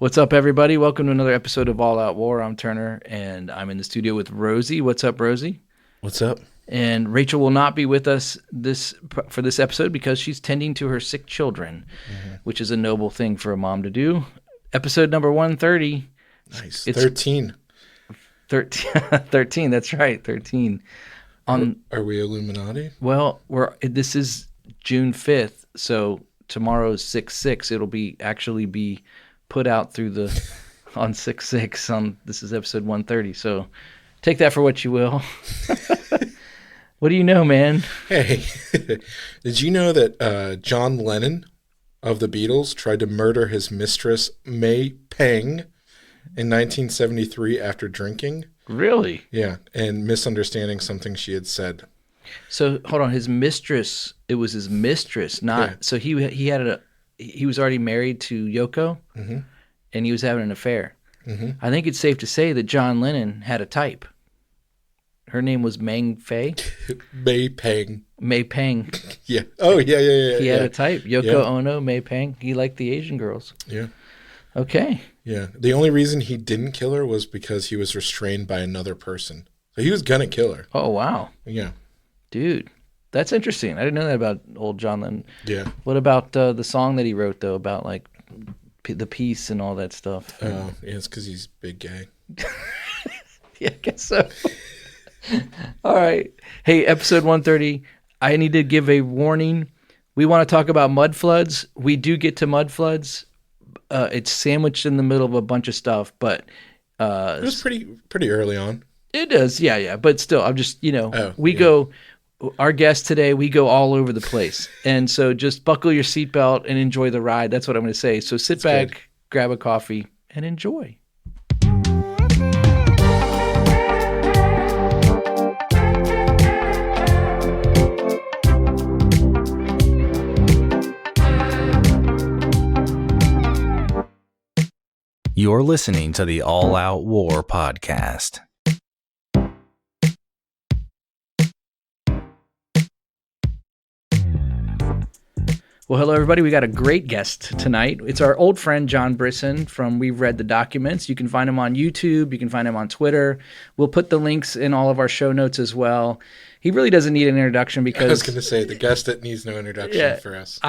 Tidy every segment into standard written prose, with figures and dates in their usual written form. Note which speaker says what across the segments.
Speaker 1: What's up, everybody? Welcome to another episode of All Out War. I'm Turner, and I'm in the studio with Rosie. What's up, Rosie?
Speaker 2: What's up?
Speaker 1: And Rachel will not be with us for this episode because she's tending to her sick children, which is a noble thing for a mom to do. Episode number 130.
Speaker 2: Nice. 13.
Speaker 1: 13, that's right, 13.
Speaker 2: Are we Illuminati?
Speaker 1: Well, this is June 5th, so tomorrow's 6/6. It'll actually be put out through on 6/6. This is episode 130, so take that for what you will. What do you know, man?
Speaker 2: Hey, did you know that John Lennon of the Beatles tried to murder his mistress May Pang in 1973 after drinking?
Speaker 1: Really?
Speaker 2: Yeah, and misunderstanding something she had said.
Speaker 1: So hold on, his mistress. It was his mistress, not. Yeah. So he was already married to Yoko, and he was having an affair. I think it's safe to say that John Lennon had a type. Her name was Meng Fei.
Speaker 2: May Pang.
Speaker 1: May Pang.
Speaker 2: Yeah. Oh, yeah.
Speaker 1: He had a type. Yoko Ono, May Pang. He liked the Asian girls.
Speaker 2: Yeah.
Speaker 1: Okay.
Speaker 2: Yeah. The only reason he didn't kill her was because he was restrained by another person. So he was going to kill her.
Speaker 1: Oh, wow.
Speaker 2: Yeah.
Speaker 1: Dude, that's interesting. I didn't know that about old John Lennon.
Speaker 2: Yeah.
Speaker 1: What about the song that he wrote, though, about like the peace and all that stuff?
Speaker 2: Oh, yeah, it's because he's big gay.
Speaker 1: Yeah, I guess so. All right. Hey, episode 130. I need to give a warning. We want to talk about mud floods. We do get to mud floods. It's sandwiched in the middle of a bunch of stuff, but
Speaker 2: it was pretty early on.
Speaker 1: It is, yeah. But still, I'm just, go. Our guest today, we go all over the place, and so just buckle your seatbelt and enjoy the ride. That's what I'm going to say. So sit back, grab a coffee, and enjoy.
Speaker 3: You're listening to the All Out War podcast.
Speaker 1: Well, hello, everybody. We got a great guest tonight. It's our old friend, John Brisson from We've Read the Documents. You can find him on YouTube. You can find him on Twitter. We'll put the links in all of our show notes as well. He really doesn't need an introduction because... I
Speaker 2: was going to say, the guest that needs no introduction for us.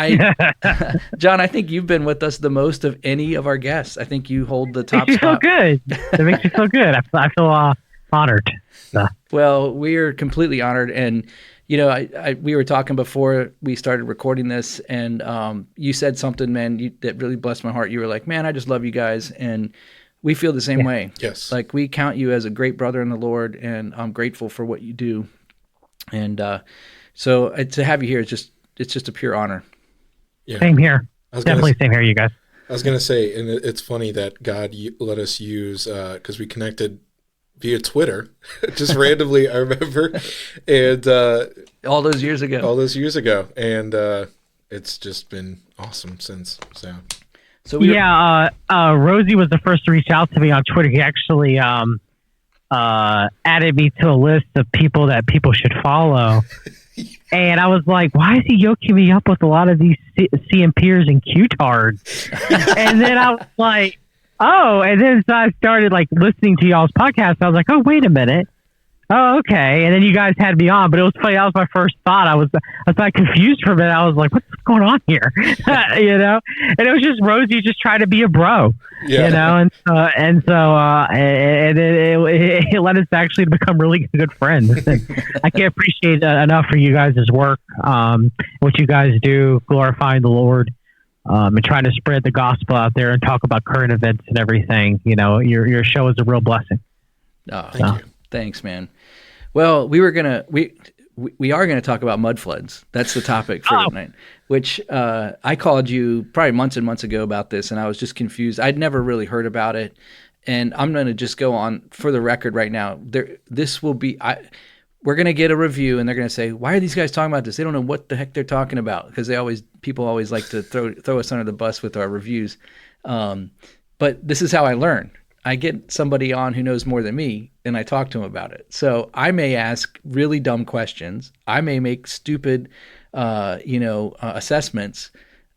Speaker 1: John, I think you've been with us the most of any of our guests. I think you hold the top spot.
Speaker 4: Makes you feel good. It makes you feel good. I feel honored. So.
Speaker 1: Well, we're completely honored. And, we were talking before we started recording this, and you said something, man, that really blessed my heart. You were like, man, I just love you guys. And we feel the same way.
Speaker 2: Yes.
Speaker 1: Like, we count you as a great brother in the Lord, and I'm grateful for what you do. And so to have you here, it's just a pure honor.
Speaker 4: Yeah. Same here. Definitely same here, you guys.
Speaker 2: I was going to say, and it's funny that God let us use, because we connected via Twitter, just randomly, I remember. And
Speaker 1: all those years ago.
Speaker 2: And it's just been awesome since.
Speaker 4: So Rosie was the first to reach out to me on Twitter. He actually added me to a list of people that people should follow. And I was like, why is he yoking me up with a lot of these CMPers and Q-tards? And then I was like, oh, and then so I started like listening to y'all's podcast. I was like, oh, wait a minute. Oh, okay. And then you guys had me on, but it was funny. That was my first thought. I was like confused for a minute. I was like, what's going on here? And it was just Rosie just trying to be a bro, and it led us actually to become really good friends. And I can't appreciate enough for you guys' work, what you guys do, glorifying the Lord, and trying to spread the gospel out there and talk about current events and everything. Your show is a real blessing.
Speaker 1: Oh, thank you. Thanks, man. Well, we are gonna talk about mud floods. That's the topic for tonight. Which I called you probably months and months ago about this, and I was just confused. I'd never really heard about it, and I'm gonna just go on for the record right now. We're gonna get a review, and they're gonna say, "Why are these guys talking about this? They don't know what the heck they're talking about," because people always like to throw us under the bus with our reviews. But this is how I learn. I get somebody on who knows more than me, and I talk to them about it. So I may ask really dumb questions. I may make stupid, assessments.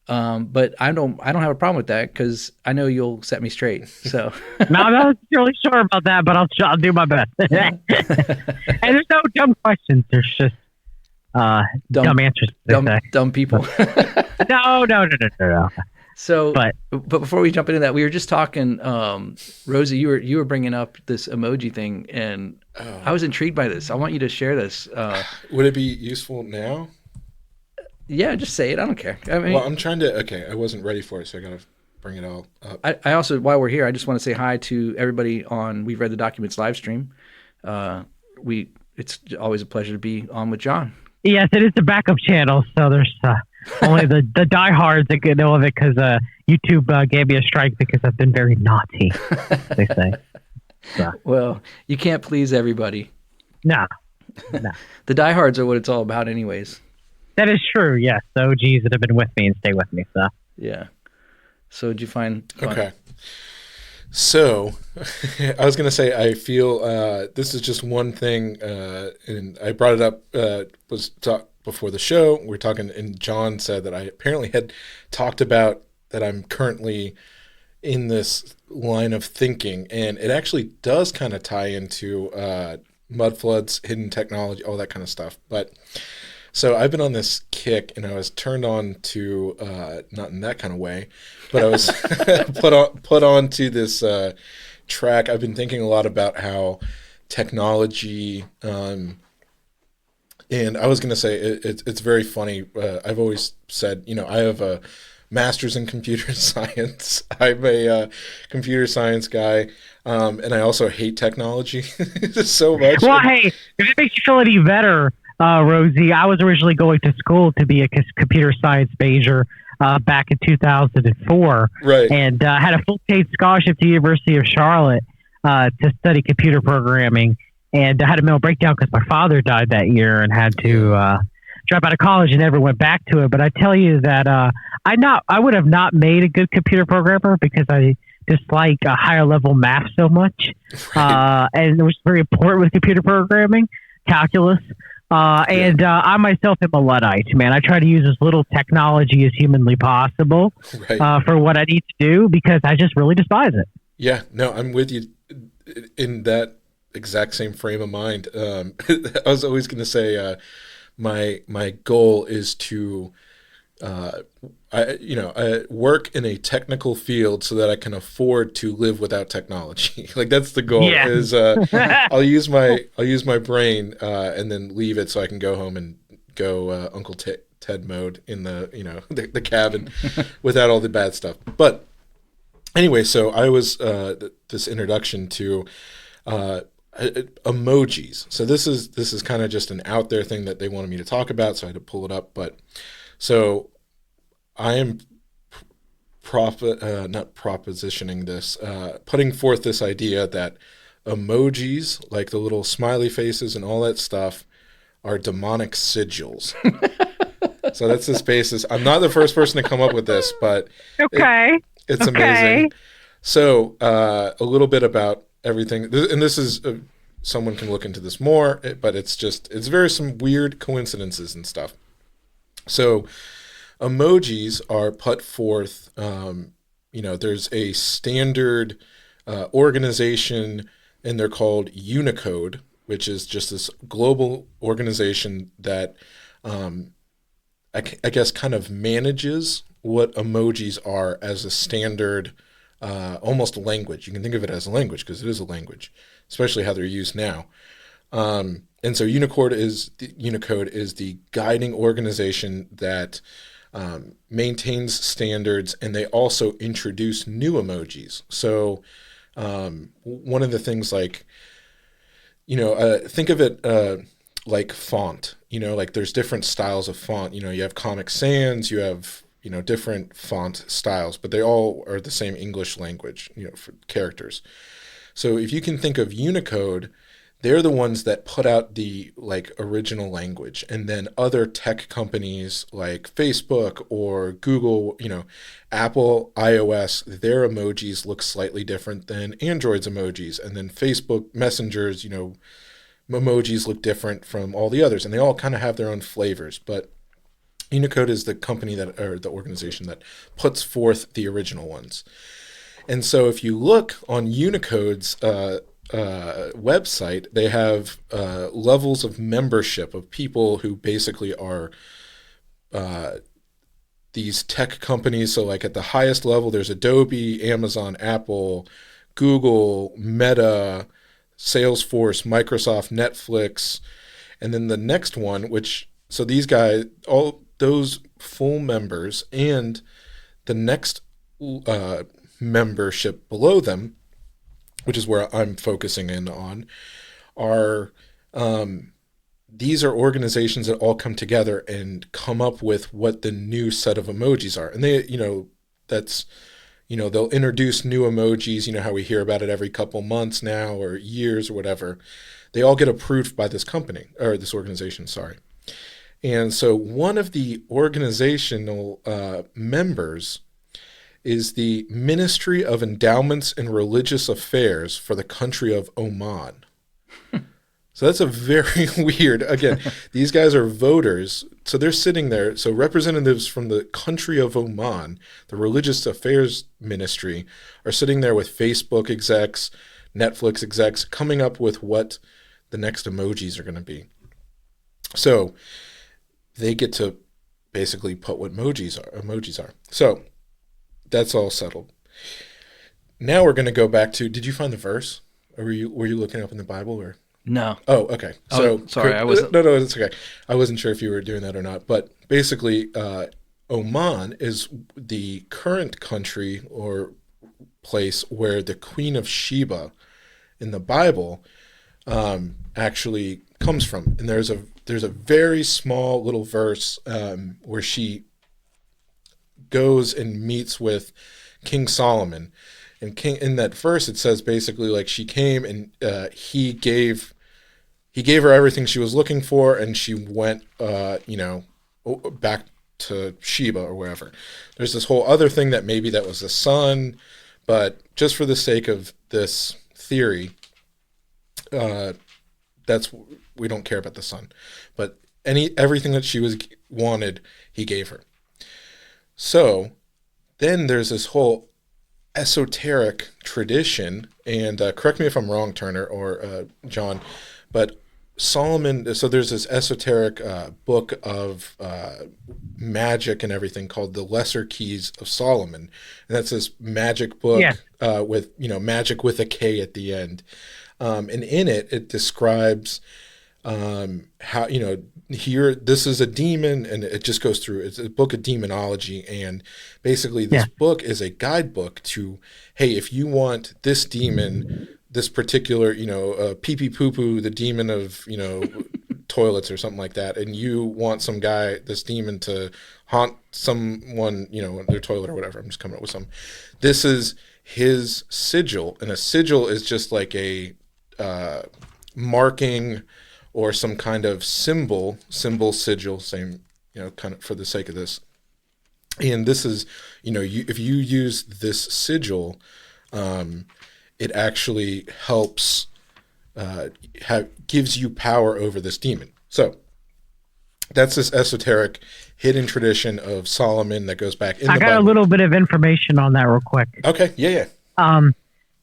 Speaker 1: But I don't have a problem with that because I know you'll set me straight. So
Speaker 4: No, I'm not really sure about that, but I'll do my best. And there's no dumb questions. There's just dumb answers.
Speaker 1: Dumb people.
Speaker 4: No.
Speaker 1: So, but before we jump into that, we were just talking, Rosie, you were bringing up this emoji thing, and I was intrigued by this. I want you to share this.
Speaker 2: Would it be useful now?
Speaker 1: Yeah, just say it. I don't care. I mean,
Speaker 2: well, I'm trying to. Okay, I wasn't ready for it, so I gotta bring it all up.
Speaker 1: I also, while we're here, I just want to say hi to everybody on We've Read the Documents live stream. It's always a pleasure to be on with John.
Speaker 4: Yes, it is the backup channel, so there's only the diehards that get know of it because YouTube gave me a strike because I've been very naughty, they say. So.
Speaker 1: Well, you can't please everybody.
Speaker 4: No.
Speaker 1: The diehards are what it's all about anyways.
Speaker 4: That is true, yes. The OGs that have been with me and stay with me. So
Speaker 1: yeah. So did you find fun?
Speaker 2: Okay. So I was going to say, I feel this is just one thing, and I brought it up, was talk before the show. We were talking, and John said that I apparently had talked about that I'm currently in this line of thinking, and it actually does kind of tie into mud floods, hidden technology, all that kind of stuff. But so I've been on this kick, and I was turned on to, not in that kind of way, but I was put on to this track. I've been thinking a lot about how technology, and I was going to say it's very funny. I've always said, I have a master's in computer science. I'm a computer science guy, and I also hate technology so much.
Speaker 4: Well, hey, if it makes you feel any better, Rosie, I was originally going to school to be a computer science major back in 2004,
Speaker 2: right?
Speaker 4: And had a full paid scholarship to the University of Charlotte to study computer programming. And I had a mental breakdown because my father died that year and had to drop out of college and never went back to it. But I tell you that I would have not made a good computer programmer because I dislike higher level math so much, right. And it was very important with computer programming, calculus. I myself am a Luddite, man. I try to use as little technology as humanly possible for what I need to do because I just really despise it.
Speaker 2: Yeah, no, I'm with you in that exact same frame of mind. I was always going to say my goal is to work in a technical field so that I can afford to live without technology. Like that's the goal. Yeah. Is I'll use my brain and then leave it so I can go home and go Uncle Ted mode in the the cabin without all the bad stuff. But anyway, so I was this introduction to emojis. So this is kind of just an out there thing that they wanted me to talk about, so I had to pull it up. But so I am not propositioning this, putting forth this idea that emojis, like the little smiley faces and all that stuff, are demonic sigils. So that's this basis. I'm not the first person to come up with this, but it's amazing. So a little bit about everything, and this is someone can look into this more, but it's very some weird coincidences and stuff. So emojis are put forth, there's a standard organization, and they're called Unicode, which is just this global organization that I guess kind of manages what emojis are as a standard, almost language. You can think of it as a language because it is a language, especially how they're used now. And so Unicode is the guiding organization that maintains standards, and they also introduce new emojis. So one of the things, like, think of it like font. Like there's different styles of font. You have Comic Sans, you have different font styles, but they all are the same English language, for characters. So if you can think of Unicode, they're the ones that put out the original language, and then other tech companies like Facebook or Google, Apple, iOS, their emojis look slightly different than Android's emojis, and then Facebook Messengers, emojis look different from all the others, and they all kind of have their own flavors. But Unicode is the company or the organization that puts forth the original ones. And so if you look on Unicode's website, they have levels of membership of people who basically are these tech companies. So like at the highest level, there's Adobe, Amazon, Apple, Google, Meta, Salesforce, Microsoft, Netflix. And then the next one, so these guys, all those full members, and the next membership below them, which is where I'm focusing in on, are these are organizations that all come together and come up with what the new set of emojis are. And they, they'll introduce new emojis, how we hear about it every couple months now or years or whatever. They all get approved by this company, or this organization, sorry. And so one of the organizational members is the Ministry of Endowments and Religious Affairs for the country of Oman. So that's a very weird, again, these guys are voters. So they're sitting there. So representatives from the country of Oman, the Religious Affairs Ministry, are sitting there with Facebook execs, Netflix execs, coming up with what the next emojis are going to be. So they get to basically put what emojis are. So that's all settled. Now we're going to go back to, did you find the verse? Or were you looking up in the Bible or?
Speaker 1: No.
Speaker 2: Oh, okay. So
Speaker 1: sorry, I wasn't.
Speaker 2: No, it's okay. I wasn't sure if you were doing that or not. But basically, Oman is the current country or place where the Queen of Sheba in the Bible actually comes from. And there's a very small little verse where she goes and meets with King Solomon. And in that verse, it says basically like she came and he gave her everything she was looking for, and she went, back to Sheba or wherever. There's this whole other thing that maybe that was the sun, but just for the sake of this theory, we don't care about the sun. But everything that she wanted, he gave her. So then there's this whole esoteric tradition, and correct me if I'm wrong, Turner or John, but Solomon, so there's this esoteric book of magic and everything called the Lesser Keys of Solomon. And that's this magic book with, magic with a K at the end. And in it describes how, here, this is a demon, and it just goes through, it's a book of demonology. And basically this book is a guidebook to, hey, if you want this demon, this particular, pee-pee poo-poo, the demon of, toilets or something like that, and you want this demon to haunt someone, in their toilet or whatever. I'm just coming up with some. This is his sigil, and a sigil is just like a marking or some kind of symbol, sigil, same, kind of for the sake of this. And this is, if you use this sigil, it actually helps, gives you power over this demon. So that's this esoteric hidden tradition of Solomon that goes back in the Bible. I got
Speaker 4: a little bit of information on that real quick.
Speaker 2: Okay, yeah.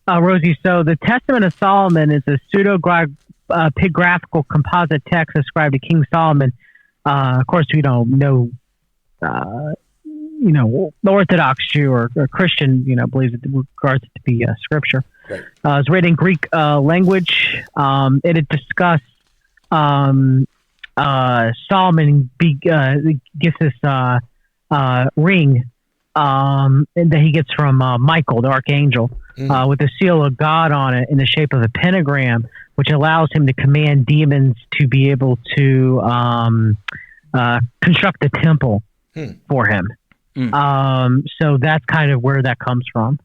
Speaker 4: Rosie, so the Testament of Solomon is a pseudepigraphical composite text ascribed to King Solomon. Of course, we don't know, the Orthodox Jew or Christian, believes it regards it to be scripture.
Speaker 2: Right.
Speaker 4: It's written in Greek language. It had discussed Solomon gets this ring that he gets from Michael, the archangel, with the seal of God on it in the shape of a pentagram, which allows him to command demons to be able to construct a temple for him. So that's kind of where that comes from.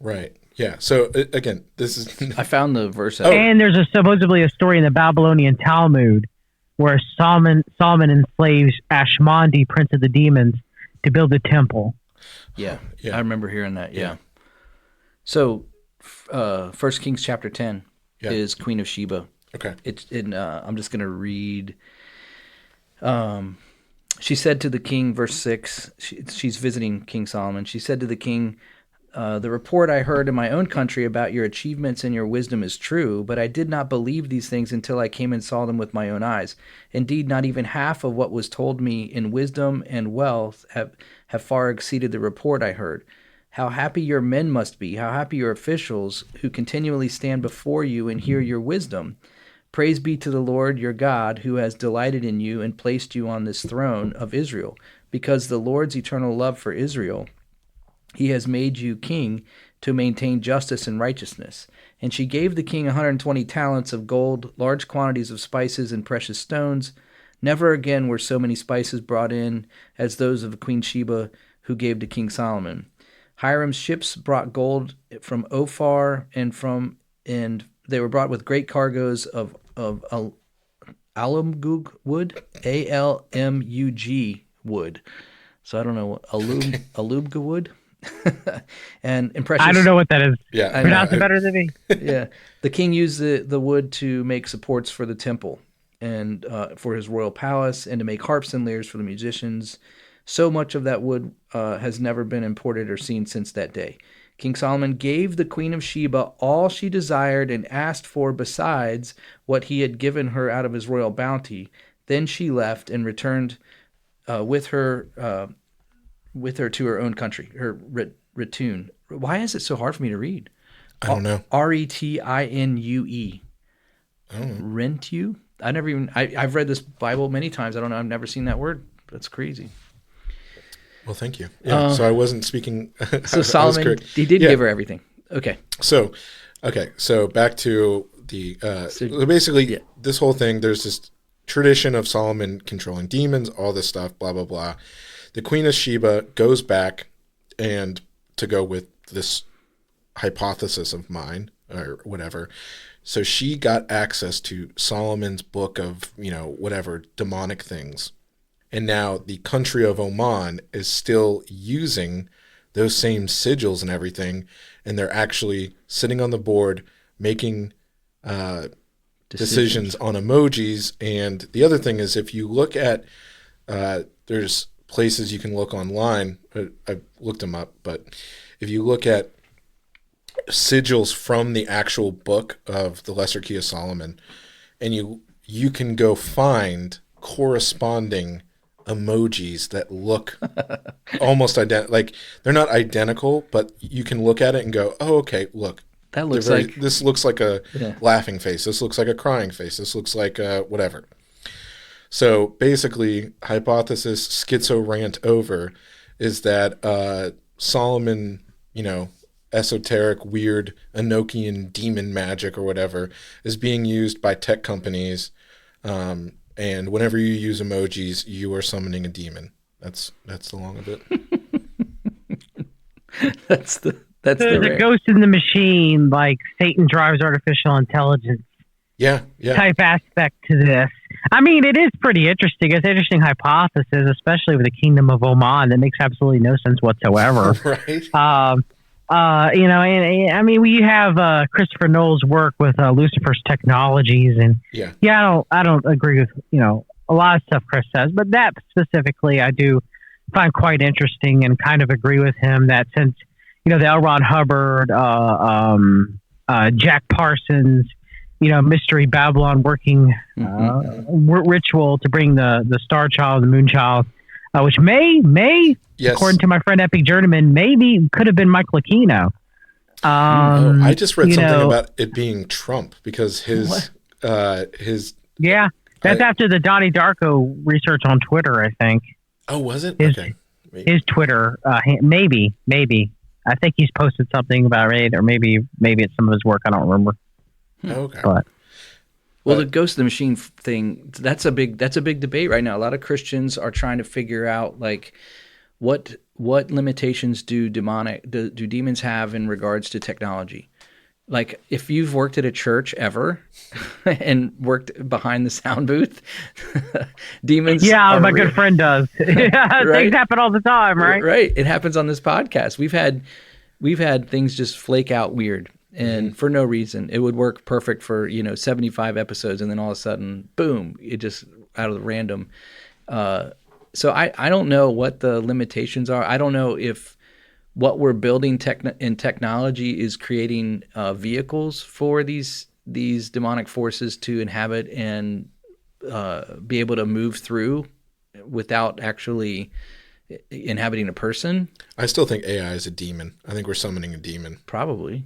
Speaker 2: Right. Yeah. So again, this is
Speaker 1: I found the verse.
Speaker 4: And there's supposedly a story in the Babylonian Talmud where Solomon enslaves Ashmandi, prince of the demons, to build a temple.
Speaker 1: Yeah. I remember hearing that. Yeah. So, 1 Kings chapter 10 is Queen of Sheba.
Speaker 2: Okay.
Speaker 1: It's in. I'm just going to read. She said to the king, verse 6, she's visiting King Solomon. She said to the king, the report I heard in my own country about your achievements and your wisdom is true, but I did not believe these things until I came and saw them with my own eyes. Indeed, not even half of what was told me in wisdom and wealth have far exceeded the report I heard. How happy your men must be, how happy your officials who continually stand before you and hear your wisdom. Praise be to the Lord your God, who has delighted in you and placed you on this throne of Israel, because the Lord's eternal love for Israel, he has made you king to maintain justice and righteousness. And she gave the king 120 talents of gold, large quantities of spices and precious stones. Never again were so many spices brought in as those of Queen Sheba, who gave to King Solomon. Hiram's ships brought gold from Ophir, and they were brought with great cargoes of alumgug wood, ALMUG wood. So I don't know, alumga wood. and precious.
Speaker 4: I don't know what that is.
Speaker 2: Yeah,
Speaker 4: pronounce it better than me.
Speaker 1: Yeah, the king used the wood to make supports for the temple and for his royal palace, and to make harps and lyres for the musicians. So much of that wood has never been imported or seen since that day. King Solomon gave the Queen of Sheba all she desired and asked for besides what he had given her out of his royal bounty. Then she left and returned with her to her own country, her Retune. Why is it so hard for me to read?
Speaker 2: I don't know.
Speaker 1: Retinue. Rentu? I've read this Bible many times. I don't know. I've never seen that word. That's crazy.
Speaker 2: Well, thank you. Yeah, so I wasn't speaking.
Speaker 1: So Solomon, he did give her everything. Okay.
Speaker 2: So back to the, basically this whole thing, there's this tradition of Solomon controlling demons, all this stuff, blah, blah, blah. The Queen of Sheba goes back and to go with this hypothesis of mine or whatever. So she got access to Solomon's book of, whatever demonic things. And now the country of Oman is still using those same sigils and everything. And they're actually sitting on the board making decisions on emojis. And the other thing is, if you look at, there's places you can look online. I've looked them up, but if you look at sigils from the actual book of the Lesser Key of Solomon, and you can go find corresponding emojis that look almost identical. Like, they're not identical, but you can look at it and go, oh, okay, look.
Speaker 1: That looks like...
Speaker 2: This looks like a laughing face. This looks like a crying face. This looks like whatever. So basically, hypothesis schizo rant over is that Solomon, esoteric, weird, Enochian demon magic or whatever is being used by tech companies. And whenever you use emojis, you are summoning a demon. That's the long of it.
Speaker 1: There's
Speaker 4: a ghost in the machine, like Satan drives artificial intelligence.
Speaker 2: Yeah.
Speaker 4: Type aspect to this. I mean, it is pretty interesting. It's an interesting hypothesis, especially with the Kingdom of Oman. That makes absolutely no sense whatsoever.
Speaker 2: Right.
Speaker 4: We have Christopher Nolan's work with Lucifer's Technologies, and I don't agree with a lot of stuff Chris says, but that specifically I do find quite interesting and kind of agree with him that since the L. Ron Hubbard, Jack Parsons, Mystery Babylon working ritual to bring the Star Child, the Moon Child, which may according to my friend Epic Journeyman, maybe could have been Michael Aquino.
Speaker 2: I just read something about it being Trump because his
Speaker 4: that's after the Donnie Darko research on Twitter, I think.
Speaker 2: Oh, was it?
Speaker 4: Okay. His Twitter, maybe. I think he's posted something about it, or maybe it's some of his work. I don't remember.
Speaker 2: Okay.
Speaker 4: But
Speaker 1: the Ghost of the Machine thing, that's a big debate right now. A lot of Christians are trying to figure out what limitations do demons have in regards to technology. Like, if you've worked at a church ever and worked behind the sound booth, demons.
Speaker 4: Yeah, my
Speaker 1: real.
Speaker 4: Good friend does.
Speaker 1: Right?
Speaker 4: Things happen all the time, right?
Speaker 1: Right. It happens on this podcast. We've had things just flake out weird. And for no reason. It would work perfect for 75 episodes, and then all of a sudden, boom! It just out of the random. So I don't know what the limitations are. I don't know if what we're building in technology is creating vehicles for these demonic forces to inhabit and be able to move through without actually inhabiting a person.
Speaker 2: I still think AI is a demon. I think we're summoning a demon.
Speaker 1: Probably.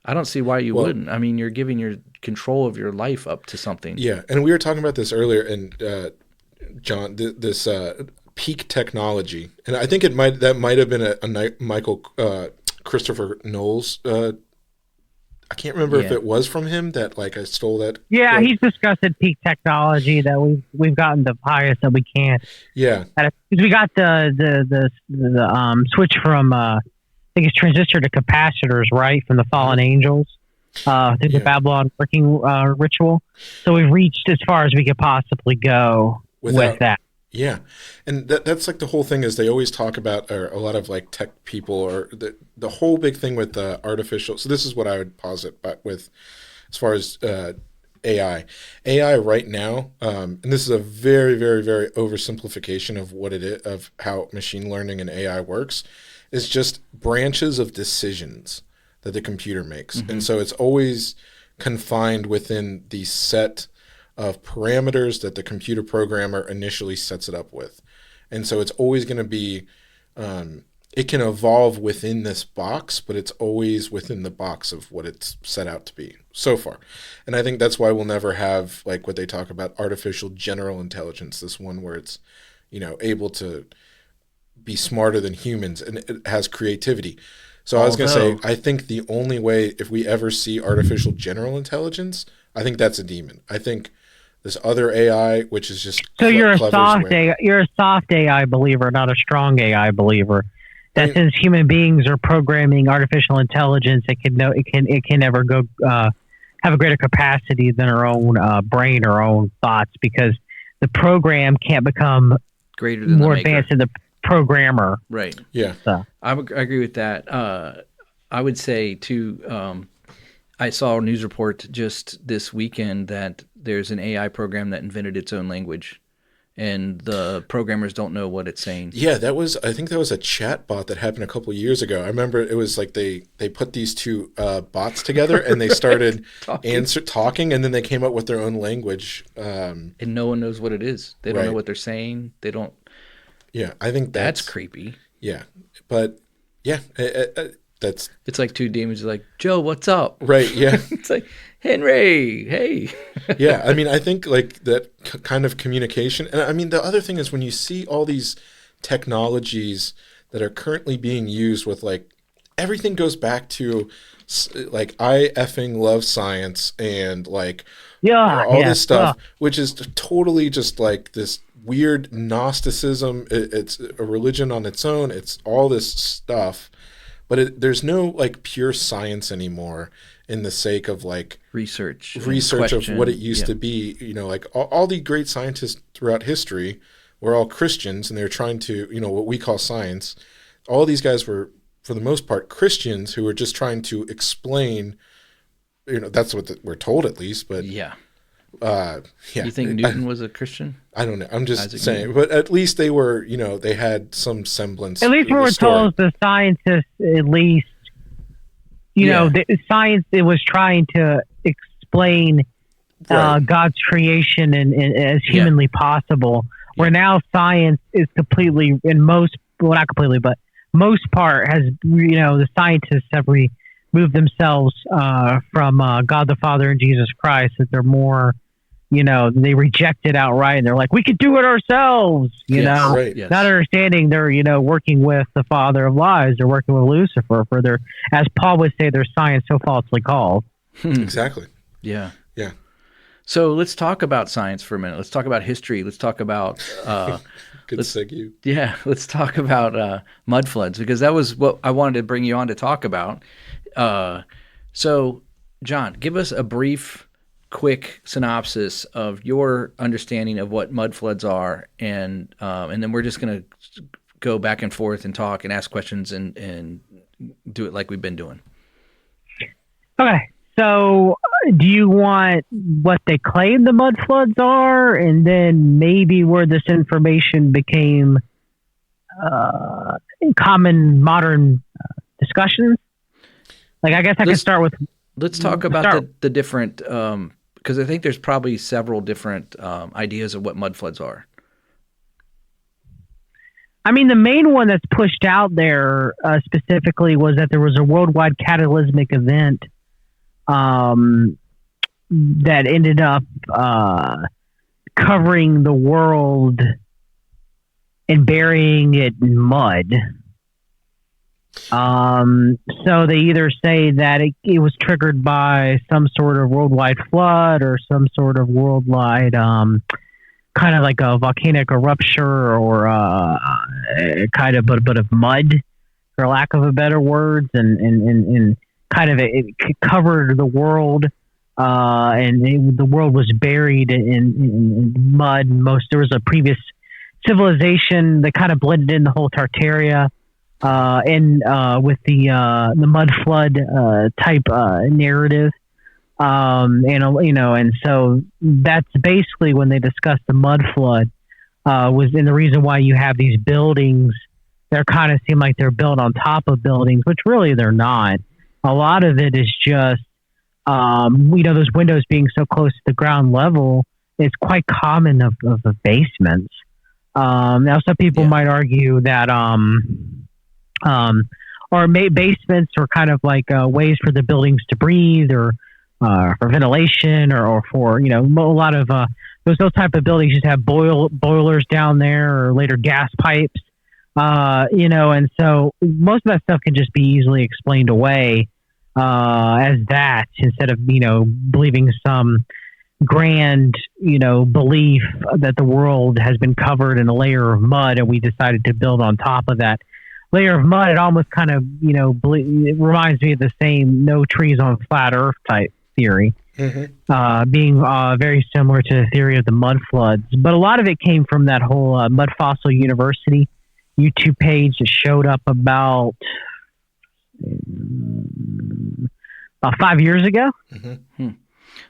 Speaker 1: I don't see why you wouldn't. I mean, you're giving your control of your life up to something.
Speaker 2: Yeah, and we were talking about this earlier, and John, this peak technology, and I think that might have been a Michael Christopher Knowles. I can't remember if it was from him that like I stole that.
Speaker 4: Yeah,
Speaker 2: quote.
Speaker 4: he's discussed at peak technology that we've gotten the highest that we can.
Speaker 2: Yeah,
Speaker 4: because we got the switch from I think it's transistor to capacitors, right, from the fallen angels through the Babylon working ritual. So we've reached as far as we could possibly go with that.
Speaker 2: Yeah, and that's like the whole thing is they always talk about, or a lot of like tech people, or the whole big thing with artificial. So this is what I would posit, but with as far as AI right now, and this is a very, very, very oversimplification of what it is, of how machine learning and AI works, is just branches of decisions that the computer makes, and so it's always confined within the set of parameters that the computer programmer initially sets it up with. And so it's always going to be, it can evolve within this box, but it's always within the box of what it's set out to be so far. And I think that's why we'll never have like what they talk about, artificial general intelligence, this one where it's, able to be smarter than humans and it has creativity. So I was going to say, I think the only way, if we ever see artificial general intelligence, I think that's a demon. I think this other AI, which is just
Speaker 4: so you're a soft AI believer, not a strong AI believer. That since human beings are programming artificial intelligence, it can never go have a greater capacity than our own brain or own thoughts, because the program can't become
Speaker 1: greater than
Speaker 4: more
Speaker 1: the maker.
Speaker 4: advanced than the programmer.
Speaker 1: Right.
Speaker 2: Yeah.
Speaker 4: So
Speaker 1: I agree with that. I would say too. I saw a news report just this weekend that there's an AI program that invented its own language, and the programmers don't know what it's saying.
Speaker 2: Yeah, I think that was a chat bot that happened a couple of years ago. I remember it was like they put these two bots together and they started talking, and then they came up with their own language.
Speaker 1: And no one knows what it is. They don't know what they're saying. They don't.
Speaker 2: Yeah, I think
Speaker 1: that's creepy.
Speaker 2: Yeah, but yeah,
Speaker 1: it's like two demons like, Joe, what's up?
Speaker 2: Right, yeah.
Speaker 1: It's like, Henry, hey.
Speaker 2: Yeah, I mean, I think like that kind of communication. And I mean, the other thing is when you see all these technologies that are currently being used with like, everything goes back to like, I effing love science and like all this stuff, which is totally just like this weird Gnosticism. It's a religion on its own. It's all this stuff. But there's no like pure science anymore in the sake of like
Speaker 1: research
Speaker 2: of what it used to be. Like all the great scientists throughout history were all Christians, and they were trying to, what we call science. All these guys were, for the most part, Christians who were just trying to explain, that's what we're told at least. But
Speaker 1: yeah.
Speaker 2: You
Speaker 1: think Newton was a Christian?
Speaker 2: I don't know. I'm just saying, but at least they were, they had some semblance.
Speaker 4: At least we were told the scientists, at least, the science, it was trying to explain God's creation and as humanly possible. Where now science is completely, not completely, but most part has, the scientists have removed themselves from God the Father and Jesus Christ, that they're more, they reject it outright, and they're like, we could do it ourselves,
Speaker 2: Right.
Speaker 1: Yes.
Speaker 4: Not understanding they're, working with the father of lies. They're working with Lucifer for their, as Paul would say, their science so falsely called.
Speaker 2: Exactly.
Speaker 1: Yeah.
Speaker 2: Yeah.
Speaker 1: So let's talk about science for a minute. Let's talk about history. Let's talk about
Speaker 2: Good segue.
Speaker 1: Yeah, let's talk about mud floods, because that was what I wanted to bring you on to talk about. So, John, give us a brief, quick synopsis of your understanding of what mud floods are, and then we're just going to go back and forth and talk and ask questions and do it like we've been doing.
Speaker 4: Okay. So do you want what they claim the mud floods are, and then maybe where this information became common modern discussions? Like, I guess I could start with.
Speaker 1: Let's talk about the different, because I think there's probably several different ideas of what mud floods are.
Speaker 4: I mean, the main one that's pushed out there specifically was that there was a worldwide cataclysmic event that ended up covering the world and burying it in mud. So they either say that it was triggered by some sort of worldwide flood or some sort of worldwide kind of like a volcanic eruption or kind of a bit of mud, for lack of a better words, and kind of it covered the world, and the world was buried in mud. There was a previous civilization that kind of blended in the whole Tartaria, and with the mud flood type narrative. And so that's basically when they discussed the mud flood, and the reason why you have these buildings that kind of seem like they're built on top of buildings, which really they're not. A lot of it is just, those windows being so close to the ground level is quite common of basements. Now some people might argue that, basements are kind of like ways for the buildings to breathe, or for ventilation, or for, a lot of those type of buildings just have boilers down there, or later gas pipes, and so most of that stuff can just be easily explained away as that, instead of believing some grand belief that the world has been covered in a layer of mud and we decided to build on top of that layer of mud. It almost kind of it reminds me of the same no trees on flat earth type theory, being very similar to the theory of the mud floods. But a lot of it came from that whole Mud Fossil University YouTube page that showed up about 5 years ago.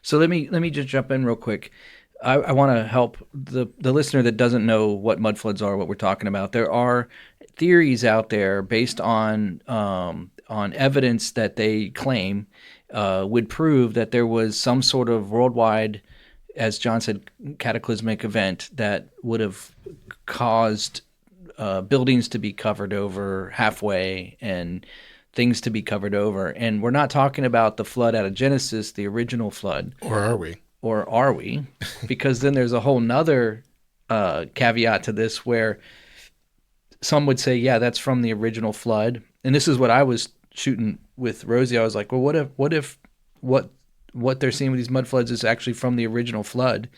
Speaker 1: So let me just jump in real quick. I want to help the listener that doesn't know what mud floods are, what we're talking about. There are theories out there based on evidence that they claim would prove that there was some sort of worldwide, as John said, cataclysmic event that would have caused buildings to be covered over halfway and things to be covered over. And we're not talking about the flood out of Genesis, the original flood.
Speaker 2: Or are we?
Speaker 1: Or are we? Because then there's a whole nother caveat to this where some would say, yeah, that's from the original flood. And this is what I was shooting with Rosie. I was like, well, what if what they're seeing with these mud floods is actually from the original flood,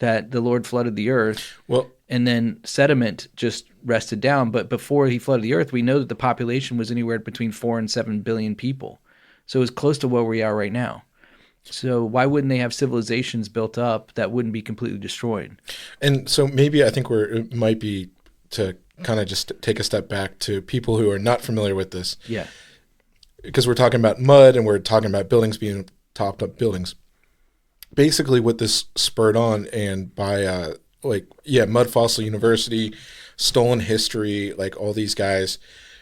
Speaker 1: that the Lord flooded the earth, and then sediment just rested down. But before he flooded the earth, we know that the population was anywhere between 4 and 7 billion people. So it was close to where we are right now. So why wouldn't they have civilizations built up that wouldn't be completely destroyed?
Speaker 2: And so maybe I think it might be to kind of just take a step back to people who are not familiar with this.
Speaker 1: Yeah.
Speaker 2: Because we're talking about mud and we're talking about buildings being topped up buildings. Basically what this spurred on, and by Mud Fossil University, Stolen History, like all these guys,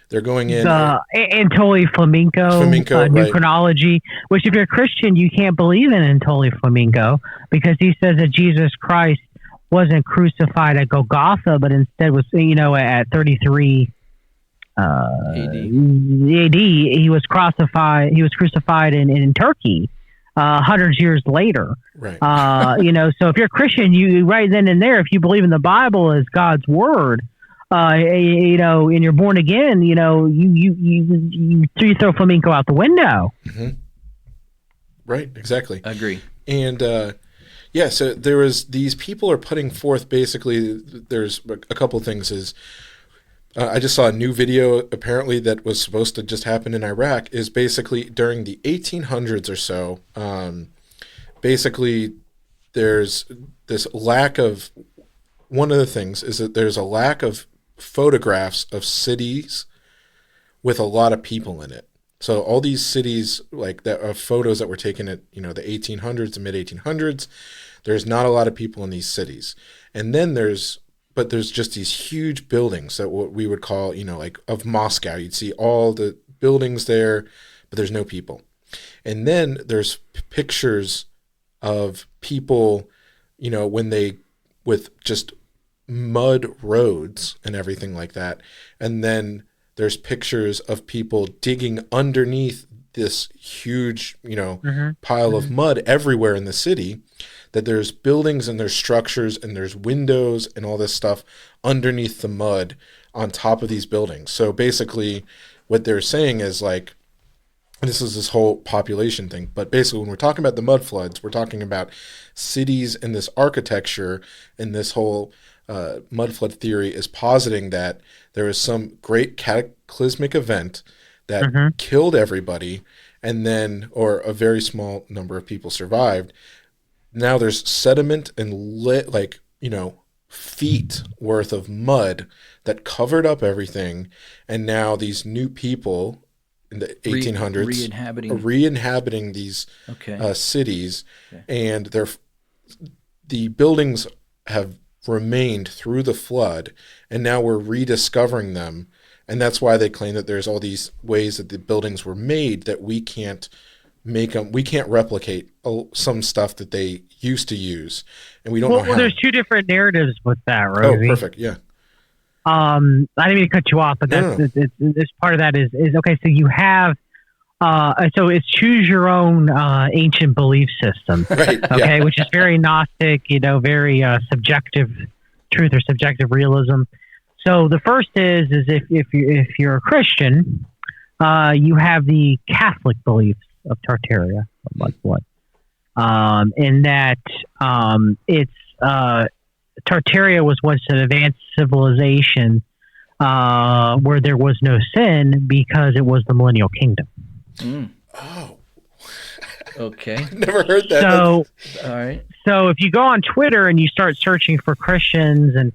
Speaker 2: they're going in.
Speaker 4: Antoli Flamenco, New
Speaker 2: right.
Speaker 4: Chronology, which if you're a Christian, you can't believe in Antoli Flamenco, because he says that Jesus Christ wasn't crucified at Golgotha, but instead was, at 33 AD. He was crucified in Turkey. Hundreds years later,
Speaker 2: right?
Speaker 4: So if you're a Christian, you right then and there, if you believe in the Bible as God's word, and you're born again, you throw flamenco out the window.
Speaker 2: Mm-hmm. Right, exactly.
Speaker 1: I agree.
Speaker 2: And so there was these people are putting forth basically. There's a couple things. I just saw a new video apparently that was supposed to just happen in Iraq, is basically during the 1800s or so. Basically, there's this lack of, one of the things is that there's a lack of photographs of cities with a lot of people in it. So all these cities, like that, photos that were taken at the 1800s and mid 1800s, there's not a lot of people in these cities. And then there's just these huge buildings that what we would call like of Moscow. You'd see all the buildings there, but there's no people. And then there's pictures of people, with just mud roads and everything like that. And then there's pictures of people digging underneath this huge, pile of mud everywhere in the city, that there's buildings and there's structures and there's windows and all this stuff underneath the mud on top of these buildings. So basically what they're saying is like, this is this whole population thing, but basically when we're talking about the mud floods, we're talking about cities and this architecture, and this whole mud flood theory is positing that there was some great cataclysmic event that killed everybody, and then, or a very small number of people survived. Now there's sediment and feet worth of mud that covered up everything, and now these new people in the 1800s re-inhabiting these cities, and the buildings have remained through the flood, and now we're rediscovering them. And that's why they claim that there's all these ways that the buildings were made that we can't make them. We can't replicate some stuff that they used to use, and we don't know how.
Speaker 4: Well, there's two different narratives with that, Rosie.
Speaker 2: Oh, perfect, yeah.
Speaker 4: I didn't mean to cut you off, but this part of that is okay. So you have, so it's choose your own ancient belief system,
Speaker 2: right,
Speaker 4: okay, which is very Gnostic, very subjective truth or subjective realism. So the first is if you're a Christian, you have the Catholic beliefs of Tartaria, of mudflood, in that it's Tartaria was once an advanced civilization where there was no sin because it was the millennial kingdom.
Speaker 2: Oh,
Speaker 1: okay.
Speaker 2: Never heard that.
Speaker 4: So,
Speaker 1: all right.
Speaker 4: So if you go on Twitter and you start searching for Christians and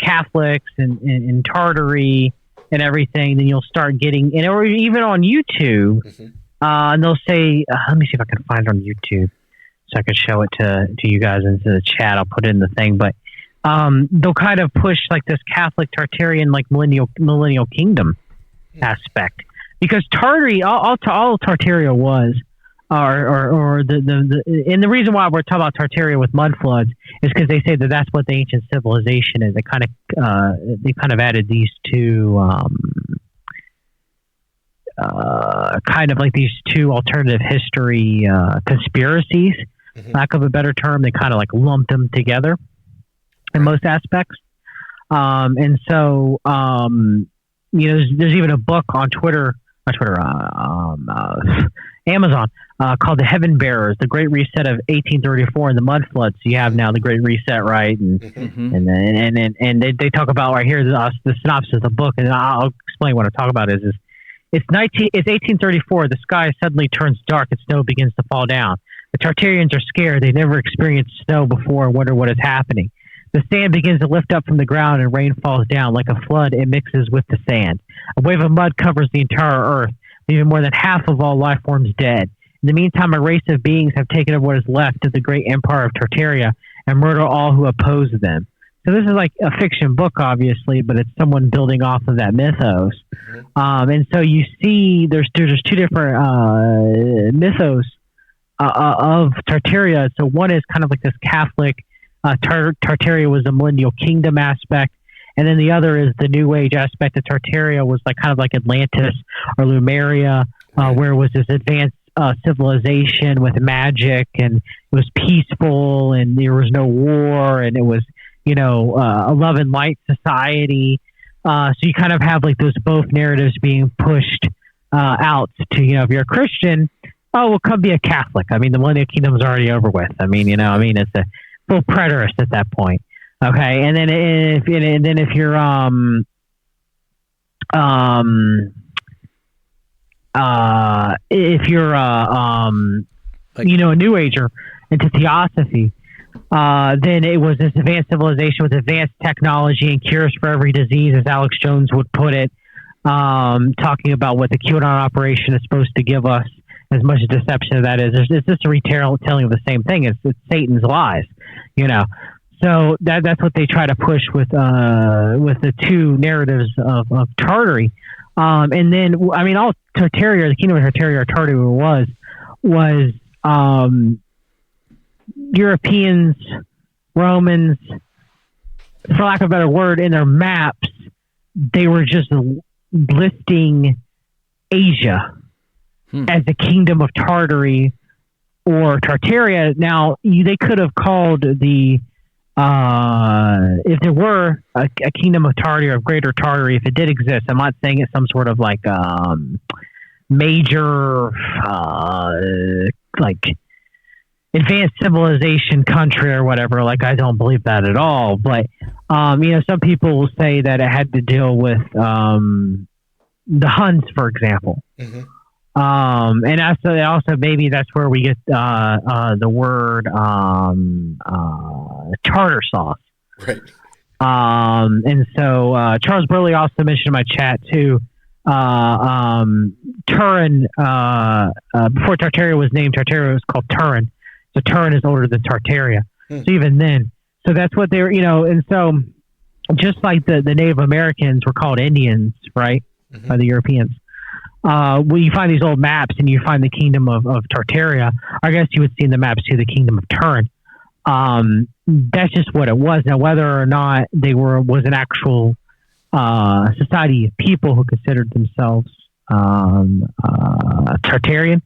Speaker 4: Catholics and Tartary and everything, then you'll start getting, or even on YouTube, and they'll say, let me see if I can find it on YouTube so I can show it to you guys into the chat. I'll put it in the thing, but they'll kind of push like this Catholic Tartarian, like millennial kingdom aspect, because Tartary, all Tartaria was, or and the reason why we're talking about Tartaria with mud floods is because they say that that's what the ancient civilization is. They kind of added these two, kind of like these two alternative history conspiracies, lack of a better term. They kind of like lumped them together in most aspects. And so, there's even a book on Amazon, called The Heaven Bearers, The Great Reset of 1834 and the Mud Floods. So you have now the Great Reset, right? And they talk about right here the synopsis of the book, and I'll explain what I'm talking about is it's 1834. The sky suddenly turns dark and snow begins to fall down. The Tartarians are scared. They never experienced snow before and wonder what is happening. The sand begins to lift up from the ground and rain falls down. Like a flood, it mixes with the sand. A wave of mud covers the entire earth, leaving more than half of all life forms dead. In the meantime, a race of beings have taken over what is left of the great empire of Tartaria and murder all who oppose them. So this is like a fiction book, obviously, but it's someone building off of that mythos. And so you see there's two different mythos of Tartaria. So one is kind of like this Catholic, Tartaria was a millennial kingdom aspect. And then the other is the New Age aspect of Tartaria was like kind of like Atlantis or Lemuria, where it was this advanced civilization with magic, and it was peaceful, and there was no war, and it was, a love and light society. So you kind of have like those both narratives being pushed out to, if you're a Christian, well, come be a Catholic. I mean, the millennial kingdom is already over with. I mean, it's a full preterist at that point. Okay, and then if you're a New Ager into Theosophy, then it was this advanced civilization with advanced technology and cures for every disease, as Alex Jones would put it. talking about what the QAnon operation is supposed to give us. As much deception as that is, it's just a retelling of the same thing. It's Satan's lies, So that's what they try to push with the two narratives of Tartary, and then all Tartaria, the kingdom of Tartaria was Europeans, Romans, for lack of a better word, in their maps, they were just listing Asia as the kingdom of Tartary or Tartaria. Now, they could have called the if there were a kingdom of Tartary or greater Tartary, if it did exist, I'm not saying it's some sort of like major like advanced civilization country or whatever. Like, I don't believe that at all. But some people will say that it had to deal with the Huns, for example.
Speaker 2: Mm-hmm.
Speaker 4: And also maybe that's where we get the word tartar sauce.
Speaker 2: Right.
Speaker 4: And so Charles Burley also mentioned in my chat too. Turin, before Tartaria was named, Tartaria was called Turin. So Turin is older than Tartaria. So even then, so that's what they were, and so just like the Native Americans were called Indians, right, by the Europeans. When you find these old maps and you find the kingdom of Tartaria, I guess you would see in the maps too the kingdom of Turin. That's just what it was. Now, whether or not was an actual society of people who considered themselves Tartarian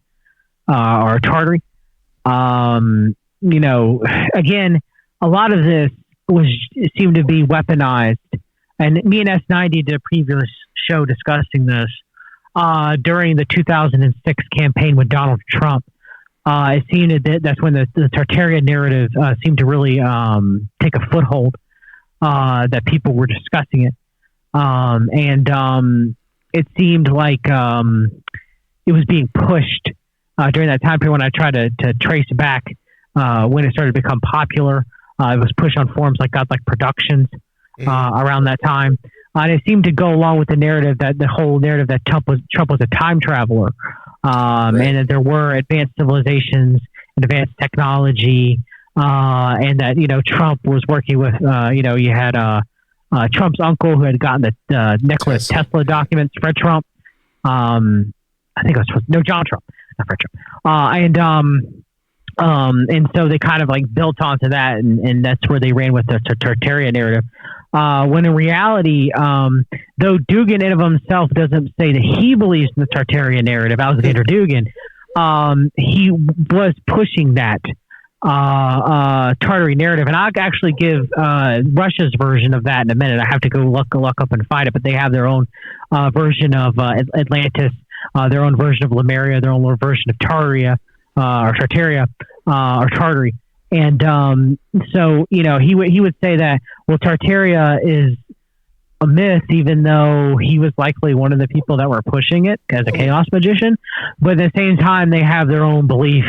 Speaker 4: or Tartary, again, a lot of this seemed to be weaponized. And me and S90 did a previous show discussing this. During the 2006 campaign with Donald Trump, it seemed that's when the Tartarian narrative seemed to really take a foothold, that people were discussing it. And it seemed like it was being pushed during that time period when I tried to trace back when it started to become popular. It was pushed on forums like Godlike Productions around that time. And it seemed to go along with the narrative that Trump was a time traveler, and that there were advanced civilizations and advanced technology, and that Trump was working with you had Trump's uncle who had gotten the Nikola Tesla documents, Fred Trump. I think it was John Trump, not Fred Trump, and so they kind of like built onto that, and that's where they ran with the Tartaria narrative. When in reality, though Dugan in of himself doesn't say that he believes in the Tartarian narrative, Alexander Dugan, he was pushing that Tartary narrative. And I'll actually give Russia's version of that in a minute. I have to go look up and find it, but they have their own version of Atlantis, their own version of Lemuria, their own version of Tartaria, or Tartaria, or Tartary. And so, he would say that, well, Tartaria is a myth, even though he was likely one of the people that were pushing it as a chaos magician. But at the same time, they have their own belief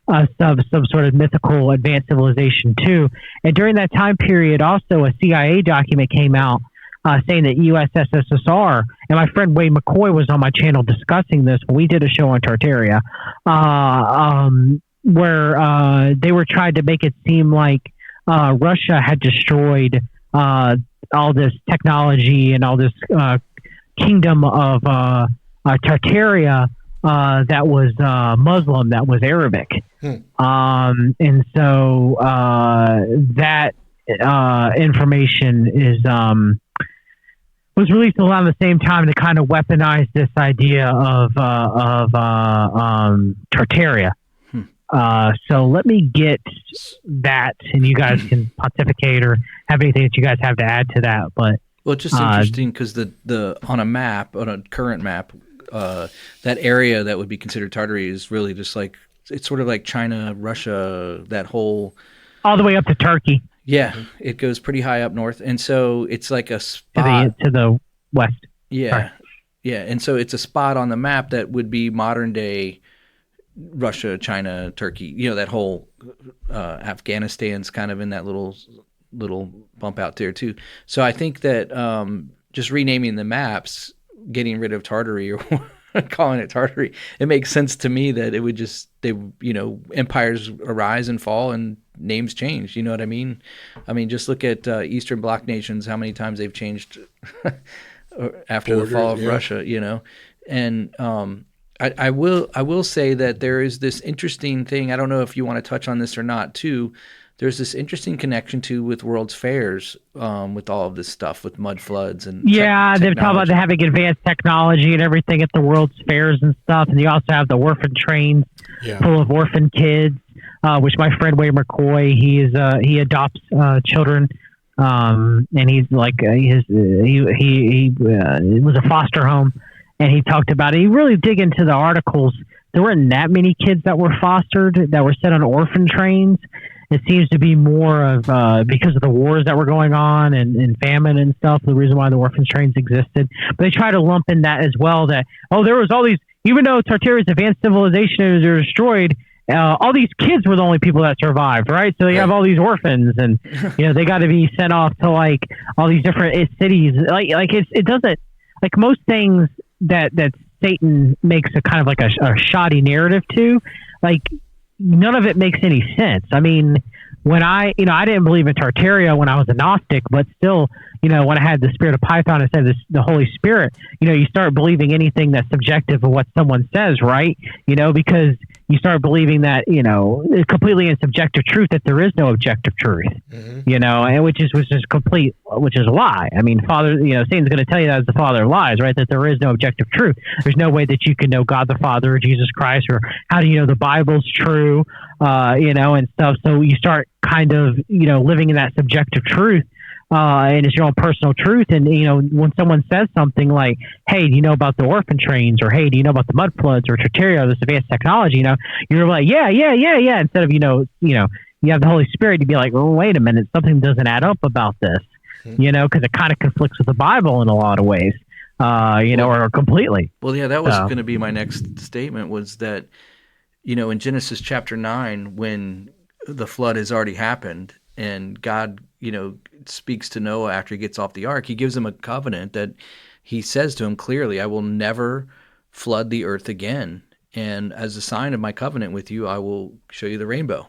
Speaker 4: of some sort of mythical advanced civilization too. And during that time period, also a CIA document came out saying that USSR, and my friend Wade McCoy was on my channel discussing this when we did a show on Tartaria, where they were trying to make it seem like Russia had destroyed all this technology and all this kingdom of Tartaria that was Muslim, that was Arabic. And so that information was released around the same time to kind of weaponize this idea of Tartaria. So let me get that, and you guys can pontificate or have anything that you guys have to add to that. But
Speaker 1: well, it's just interesting because the on a current map, that area that would be considered Tartary is really just like, it's sort of like China, Russia, that whole
Speaker 4: all the way up to Turkey.
Speaker 1: Yeah, it goes pretty high up north, and so it's like a spot
Speaker 4: to the west.
Speaker 1: Yeah,
Speaker 4: Sorry.
Speaker 1: Yeah, and so it's a spot on the map that would be modern day Russia, China, Turkey. That whole Afghanistan's kind of in that little bump out there too. So I think that just renaming the maps getting rid of Tartary or calling it Tartary. It makes sense to me that it would just, empires arise and fall and names change. You know what I mean? I mean, just look at Eastern Bloc nations, how many times they've changed after the fall of Russia, And I will say that there is this interesting thing. I don't know if you want to touch on this or not too. There's this interesting connection too with World's Fairs, with all of this stuff with mud floods and
Speaker 4: they've talked about having advanced technology and everything at the World's Fairs and stuff, and you also have the orphan trains full of orphan kids, which my friend Wade McCoy, he adopts children, and he's like he was a foster home, and he talked about it. He really dig into the articles. There weren't that many kids that were fostered that were sent on orphan trains. It seems to be more of because of the wars that were going on and famine and stuff, the reason why the orphan trains existed. But they try to lump in that as well, that, there was all these, even though Tartary's advanced civilization was destroyed, all these kids were the only people that survived, right? So you have all these orphans, and they got to be sent off to like all these different cities. It doesn't, like most things that Satan makes a kind of like a shoddy narrative to, like, none of it makes any sense. I mean, when I didn't believe in Tartaria when I was a Gnostic, but still, when I had the spirit of Python instead of the Holy Spirit, you start believing anything that's subjective of what someone says, right? Because you start believing that, it's completely in subjective truth, that there is no objective truth, and which is a lie. I mean, Satan's going to tell you that as the father of lies, right? That there is no objective truth. There's no way that you can know God the Father or Jesus Christ, or how do you know the Bible's true, and stuff. So you start kind of, living in that subjective truth. And it's your own personal truth. And, when someone says something like, hey, do you know about the orphan trains? Or, hey, do you know about the mud floods or Tartaria, this advanced technology? You're like, yeah. Instead of, you have the Holy Spirit to be like, oh, wait a minute, something doesn't add up about this, because it kind of conflicts with the Bible in a lot of ways, or completely.
Speaker 1: Well, yeah, that was going to be my next statement, was that, in Genesis chapter 9, when the flood has already happened and God, speaks to Noah after he gets off the ark, he gives him a covenant that he says to him clearly, I will never flood the earth again. And as a sign of my covenant with you, I will show you the rainbow.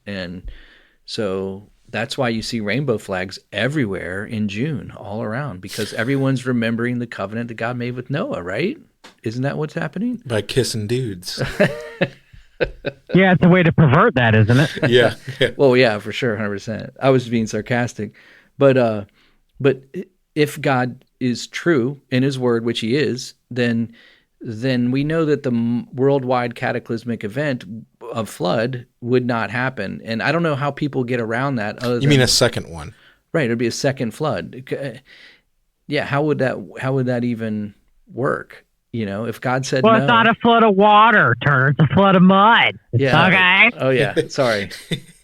Speaker 1: And so that's why you see rainbow flags everywhere in June, all around, because everyone's remembering the covenant that God made with Noah, right? Isn't that what's happening?
Speaker 2: By kissing dudes.
Speaker 4: Yeah, it's a way to pervert that, isn't it?
Speaker 2: Yeah.
Speaker 1: Well, yeah, for sure, 100%. I was being sarcastic, but if God is true in His word, which He is, then we know that the worldwide cataclysmic event of flood would not happen. And I don't know how people get around that.
Speaker 2: You mean a second one?
Speaker 1: Right, it'd be a second flood. Yeah, how would that even work? If God said no.
Speaker 4: It's not a flood of water, Turner. It's a flood of mud.
Speaker 1: Yeah.
Speaker 4: Okay.
Speaker 1: Oh, yeah. Sorry.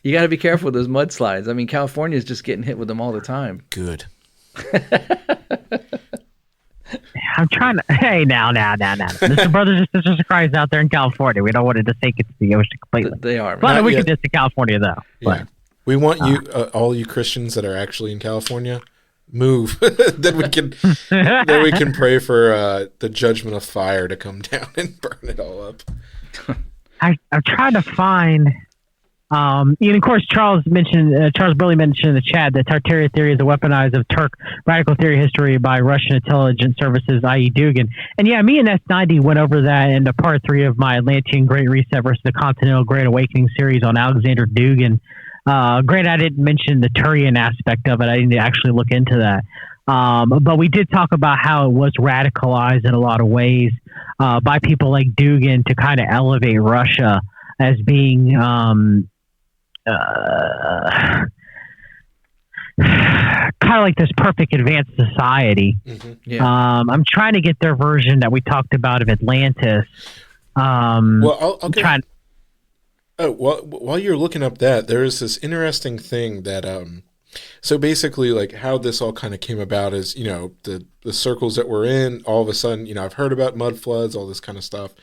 Speaker 1: You got to be careful with those mudslides. I mean, California is just getting hit with them all the time.
Speaker 2: Good.
Speaker 4: I'm trying to. Hey, now. There's some brothers and sisters of Christ out there in California. We don't want to just take it to the ozen completely.
Speaker 1: They are.
Speaker 4: But we can just to California, though.
Speaker 2: Yeah. We want you, all you Christians that are actually in California, move. Then we can pray for the judgment of fire to come down and burn it all up.
Speaker 4: I'm trying to find. And of course, Charles Burley mentioned in the chat that Tartaria theory is a weaponized of Turk radical theory history by Russian intelligence services, i.e. Dugan. And yeah, me and S90 went over that in the part 3 of my Atlantean Great Reset versus the Continental Great Awakening series on Alexander Dugan. Granted, I didn't mention the Turian aspect of it. I didn't actually look into that. But we did talk about how it was radicalized in a lot of ways by people like Dugan to kind of elevate Russia as being kind of like this perfect advanced society.
Speaker 2: Mm-hmm.
Speaker 1: Yeah.
Speaker 4: I'm trying to get their version that we talked about of Atlantis.
Speaker 2: I'll get... while you're looking up that, there is this interesting thing that so basically, like, how this all kind of came about is, the circles that we're in, all of a sudden, I've heard about mud floods, all this kind of stuff.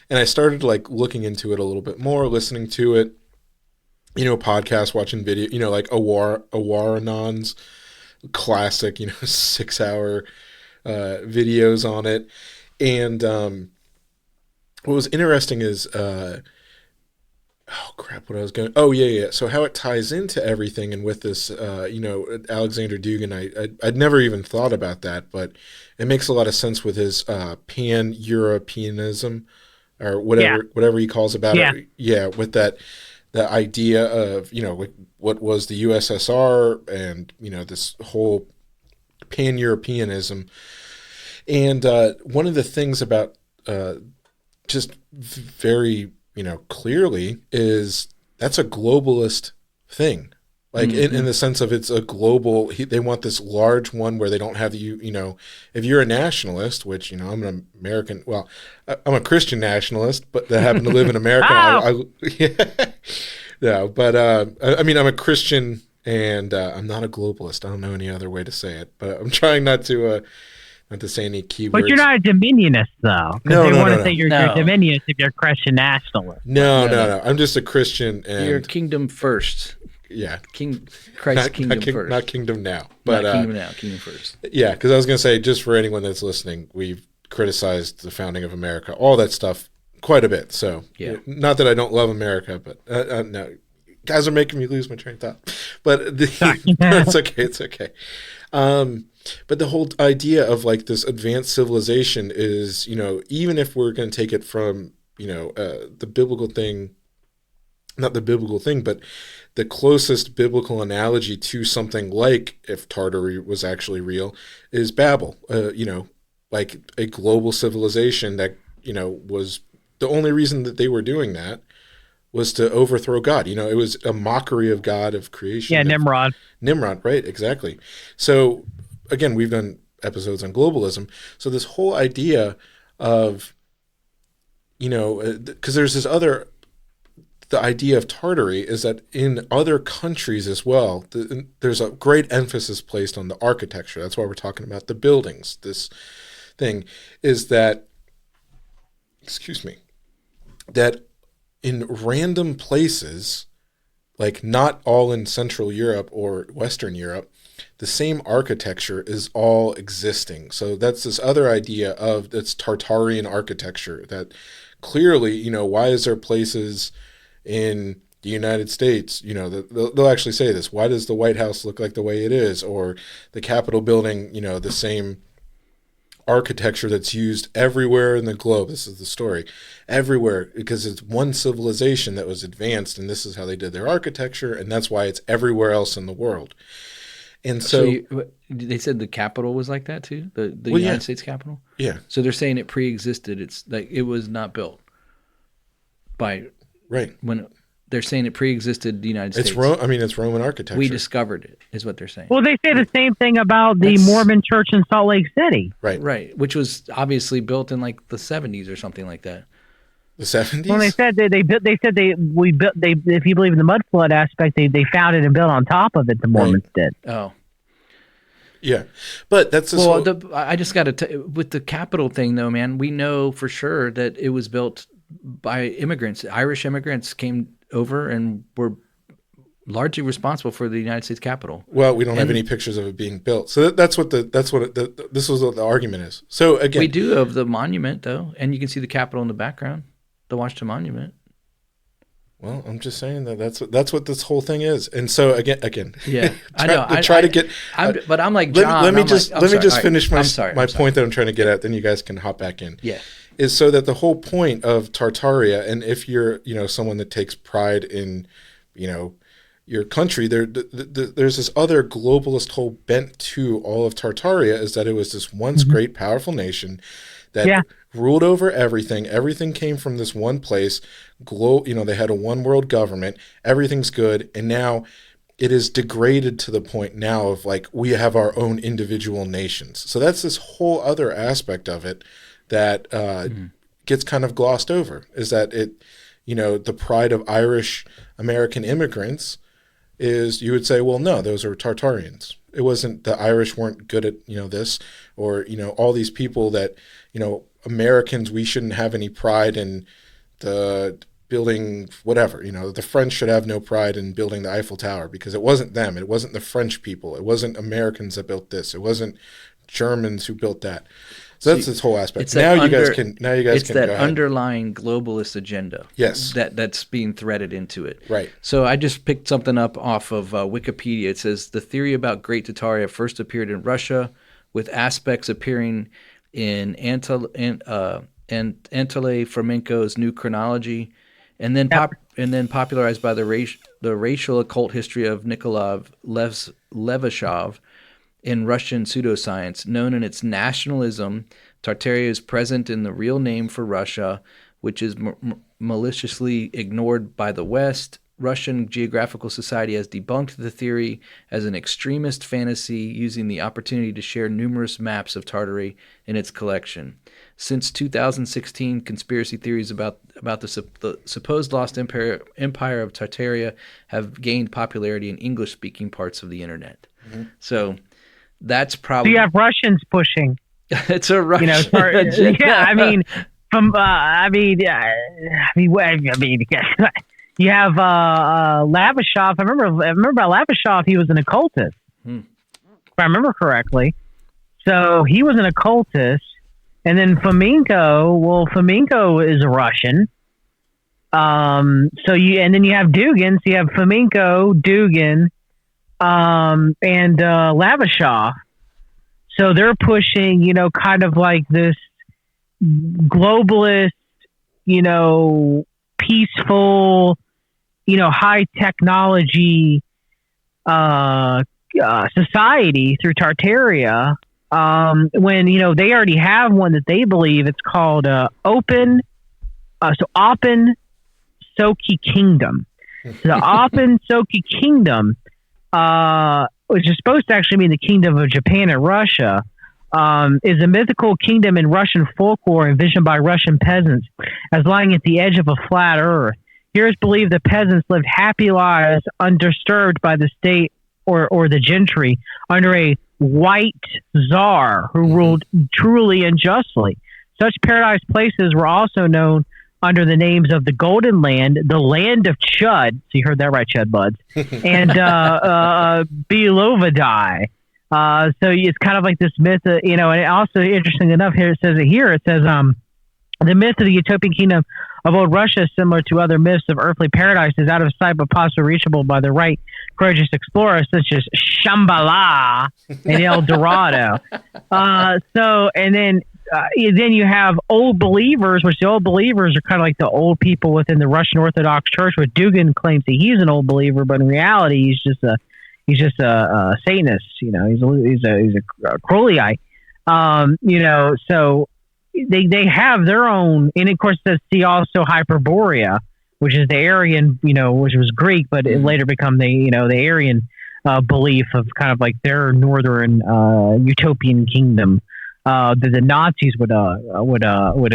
Speaker 2: And I started like looking into it a little bit more, listening to it, podcasts, watching video, like Awaranon's classic, 6-hour videos on it. And what was interesting is, oh crap, what I was going. Oh yeah. So how it ties into everything, and with this, Alexander Dugin, I'd never even thought about that, but it makes a lot of sense with his pan-Europeanism, or whatever he calls about it. Yeah, with that. The idea of, what was the USSR, and, this whole pan-Europeanism. And one of the things about just very, clearly is that's a globalist thing. Like in the sense of it's a global, they want this large one where they don't have if you're a nationalist, which, I'm an American, well, I'm a Christian nationalist, but that happen to live in America. But I'm a Christian, and I'm not a globalist. I don't know any other way to say it, but I'm trying not to say any keywords.
Speaker 4: But you're not a dominionist, though.
Speaker 2: No,
Speaker 4: they want to say you're dominionist if you're a Christian nationalist.
Speaker 2: No. I'm just a Christian. And
Speaker 1: you're kingdom first.
Speaker 2: Yeah.
Speaker 1: Kingdom first.
Speaker 2: Not kingdom now. But,
Speaker 1: not kingdom now, kingdom first.
Speaker 2: Yeah, because I was going to say, just for anyone that's listening, we've criticized the founding of America, all that stuff, quite a bit. So, not that I don't love America, but no. Guys are making me lose my train of thought. But it's okay. It's okay. But the whole idea of like this advanced civilization is, even if we're going to take it from, the biblical thing, not the biblical thing, but the closest biblical analogy to something like if Tartary was actually real is Babel, like a global civilization that, was the only reason that they were doing that was to overthrow God. It was a mockery of God, of creation.
Speaker 4: Yeah, Nimrod.
Speaker 2: Nimrod, right, exactly. So, again, we've done episodes on globalism. So this whole idea of, because there's this other, the idea of Tartary is that in other countries as well, there's a great emphasis placed on the architecture. That's why we're talking about the buildings. This thing is that, that in random places, like not all in Central Europe or Western Europe, the same architecture is all existing. So that's this other idea of this Tartarian architecture that clearly, why is there places in the United States, they'll actually say this, why does the White House look like the way it is? Or the Capitol building, the same architecture that's used everywhere in the globe. This is the story. Everywhere, because it's one civilization that was advanced, and this is how they did their architecture, and that's why it's everywhere else in the world. And so
Speaker 1: they said the Capitol was like that too? The United States Capitol?
Speaker 2: Yeah.
Speaker 1: So they're saying it pre-existed. It's like it was not built by when they're saying it pre-existed the United States.
Speaker 2: It's Roman architecture.
Speaker 1: We discovered it, is what they're saying.
Speaker 4: Well, they say the same thing about the Mormon church in Salt Lake City.
Speaker 1: Right, which was obviously built in like the 70s or something like that.
Speaker 2: The 70s?
Speaker 4: Well, they said we built. If you believe in the mud flood aspect, they found it and built on top of it. The Mormons did.
Speaker 1: Oh,
Speaker 2: yeah, but that's
Speaker 1: I just got to with the Capitol thing though, man. We know for sure that it was built by immigrants. Irish immigrants came over and were largely responsible for the United States Capitol.
Speaker 2: Well, we don't have any pictures of it being built, so this was what the argument is. So again,
Speaker 1: we do of the monument though, and you can see the Capitol in the background. The Washington Monument.
Speaker 2: Well, I'm just saying that's what this whole thing is, and so again,
Speaker 1: yeah,
Speaker 2: I know.
Speaker 1: But I'm like John.
Speaker 2: Let me just finish my
Speaker 1: point
Speaker 2: that I'm trying to get at. Then you guys can hop back in.
Speaker 1: Yeah,
Speaker 2: is so that the whole point of Tartaria, and if you're someone that takes pride in your country, there's this other globalist whole bent to all of Tartaria, is that it was this once great powerful nation that ruled over everything. Everything came from this one place. They had a one world government. Everything's good. And now it is degraded to the point now of like, we have our own individual nations. So that's this whole other aspect of it that gets kind of glossed over, is that the pride of Irish American immigrants is, you would say, well, no, those are Tartarians. It wasn't, the Irish weren't good at, this, or, all these people that, Americans, we shouldn't have any pride in the building whatever, the French should have no pride in building the Eiffel Tower because it wasn't them. It wasn't the French people. It wasn't Americans that built this. It wasn't Germans who built that. So that's this whole aspect.
Speaker 1: It's
Speaker 2: Now
Speaker 1: that
Speaker 2: you guys can
Speaker 1: it's
Speaker 2: go
Speaker 1: that
Speaker 2: ahead.
Speaker 1: underlying globalist agenda.
Speaker 2: Yes.
Speaker 1: That's being threaded into it.
Speaker 2: Right.
Speaker 1: So I just picked something up off of Wikipedia. It says the theory about Great Tataria first appeared in Russia, with aspects appearing in Antole Flamenco's New Chronology, and then popularized by the racial occult history of Nikolai Levashov in Russian pseudoscience. Known in its nationalism, Tartaria is present in the real name for Russia, which is maliciously ignored by the West. Russian Geographical Society has debunked the theory as an extremist fantasy, using the opportunity to share numerous maps of Tartary in its collection. Since 2016, conspiracy theories about the supposed lost empire of Tartaria have gained popularity in English-speaking parts of the internet. Mm-hmm. So that's probably...
Speaker 4: So you have Russians pushing.
Speaker 1: It's a Russian...
Speaker 4: Yeah, I mean... You have Lavashov. I remember about Lavashov. He was an occultist, if I remember correctly. So he was an occultist, and then Flamenco. Well, Flamenco is a Russian. And then you have Dugan. So you have Flamenco, Dugan, and Lavashov. So they're pushing, kind of like this globalist, peaceful, high technology society through Tartaria, when they already have one that they believe it's called Open Soki Kingdom. The Open Soki Kingdom, which is supposed to actually mean the Kingdom of Japan and Russia, is a mythical kingdom in Russian folklore envisioned by Russian peasants as lying at the edge of a flat earth. Here it's believed the peasants lived happy lives undisturbed by the state or the gentry under a white czar who ruled truly and justly. Such paradise places were also known under the names of the Golden Land, the Land of Chud. So you heard that right, Chud buds. And Belovadai. So it's kind of like this myth, and also interesting enough here, it says, the myth of the utopian kingdom of old Russia is similar to other myths of earthly paradises out of sight but possibly reachable by the right courageous explorers such as Shambhala and El Dorado. Then you have old believers, which the old believers are kind of like the old people within the Russian Orthodox Church, where Dugan claims that he's an old believer, but in reality he's just a Satanist, he's a Crowleyite, so they have their own, and of course see also Hyperborea, which is the Aryan, which was Greek, but it later become the Aryan belief of kind of like their northern utopian kingdom that the Nazis would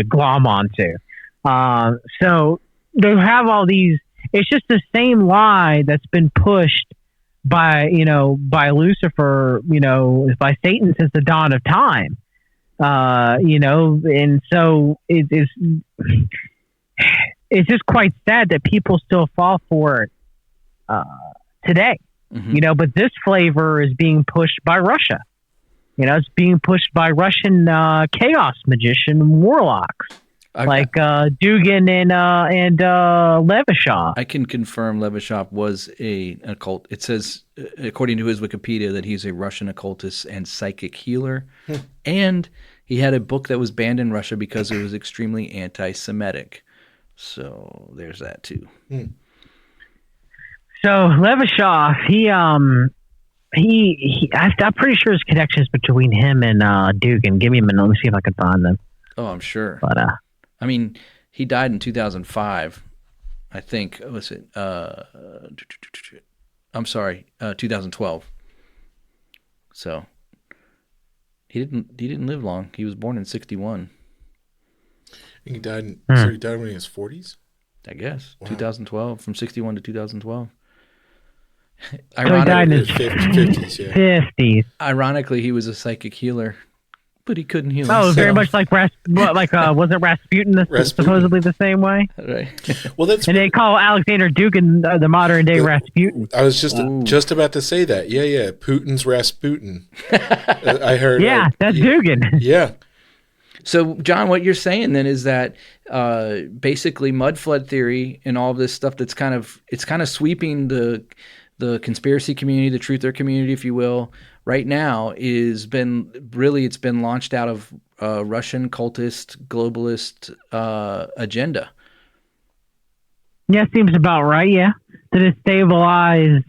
Speaker 4: glom onto. So they have all these. It's just the same lie that's been pushed by Lucifer, by Satan since the dawn of time, and so it's just quite sad that people still fall for it today, but this flavor is being pushed by Russia. It's being pushed by Russian chaos magician warlocks. Like Dugan and Levashov.
Speaker 1: I can confirm Levashov was an occult. It says, according to his Wikipedia, that he's a Russian occultist and psychic healer. And he had a book that was banned in Russia because it was extremely anti-Semitic. So there's that too.
Speaker 4: So Levashov, I'm pretty sure there's connections between him and Dugan. Give me a minute. Let me see if I can find them.
Speaker 1: Oh, I'm sure.
Speaker 4: But
Speaker 1: I mean, he died in 2005, I think. Was it? I'm sorry, 2012. So he didn't live long. He was born in 61.
Speaker 2: And he died. So he died when he was 40s.
Speaker 1: I guess. Wow. 2012, from 61 to 2012.
Speaker 4: He died in his
Speaker 2: 50s. Yeah.
Speaker 4: 50s.
Speaker 1: Ironically, he was a psychic healer but he couldn't heal
Speaker 4: Oh,
Speaker 1: himself.
Speaker 4: very much like was it Rasputin? Supposedly the same way.
Speaker 1: Right.
Speaker 2: Well,
Speaker 4: And they call Alexander Dugin the modern day Rasputin.
Speaker 2: I was just about to say that. Yeah. Putin's Rasputin. I heard.
Speaker 4: Yeah, that's Dugin.
Speaker 2: Yeah.
Speaker 1: So, John, what you're saying then is that basically mud flood theory and all of this stuff it's kind of sweeping the conspiracy community, the truther community, if you will, right now it's been launched out of Russian cultist globalist agenda.
Speaker 4: Yeah, seems about right. Yeah, to destabilize,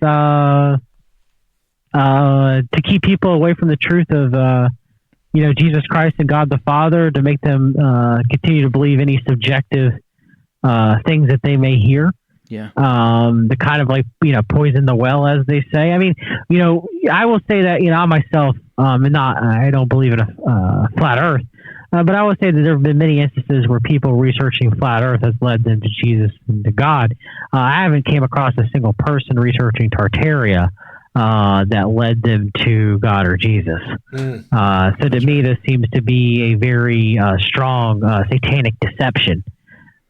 Speaker 4: to keep people away from the truth of Jesus Christ and God the Father, to make them continue to believe any subjective things that they may hear.
Speaker 1: Yeah.
Speaker 4: The kind of poison the well, as they say. I mean, I will say that, I myself, I don't believe in a flat earth, but I will say that there have been many instances where people researching flat earth has led them to Jesus and to God. I haven't came across a single person researching Tartaria that led them to God or Jesus. So to me, this seems to be a very strong satanic deception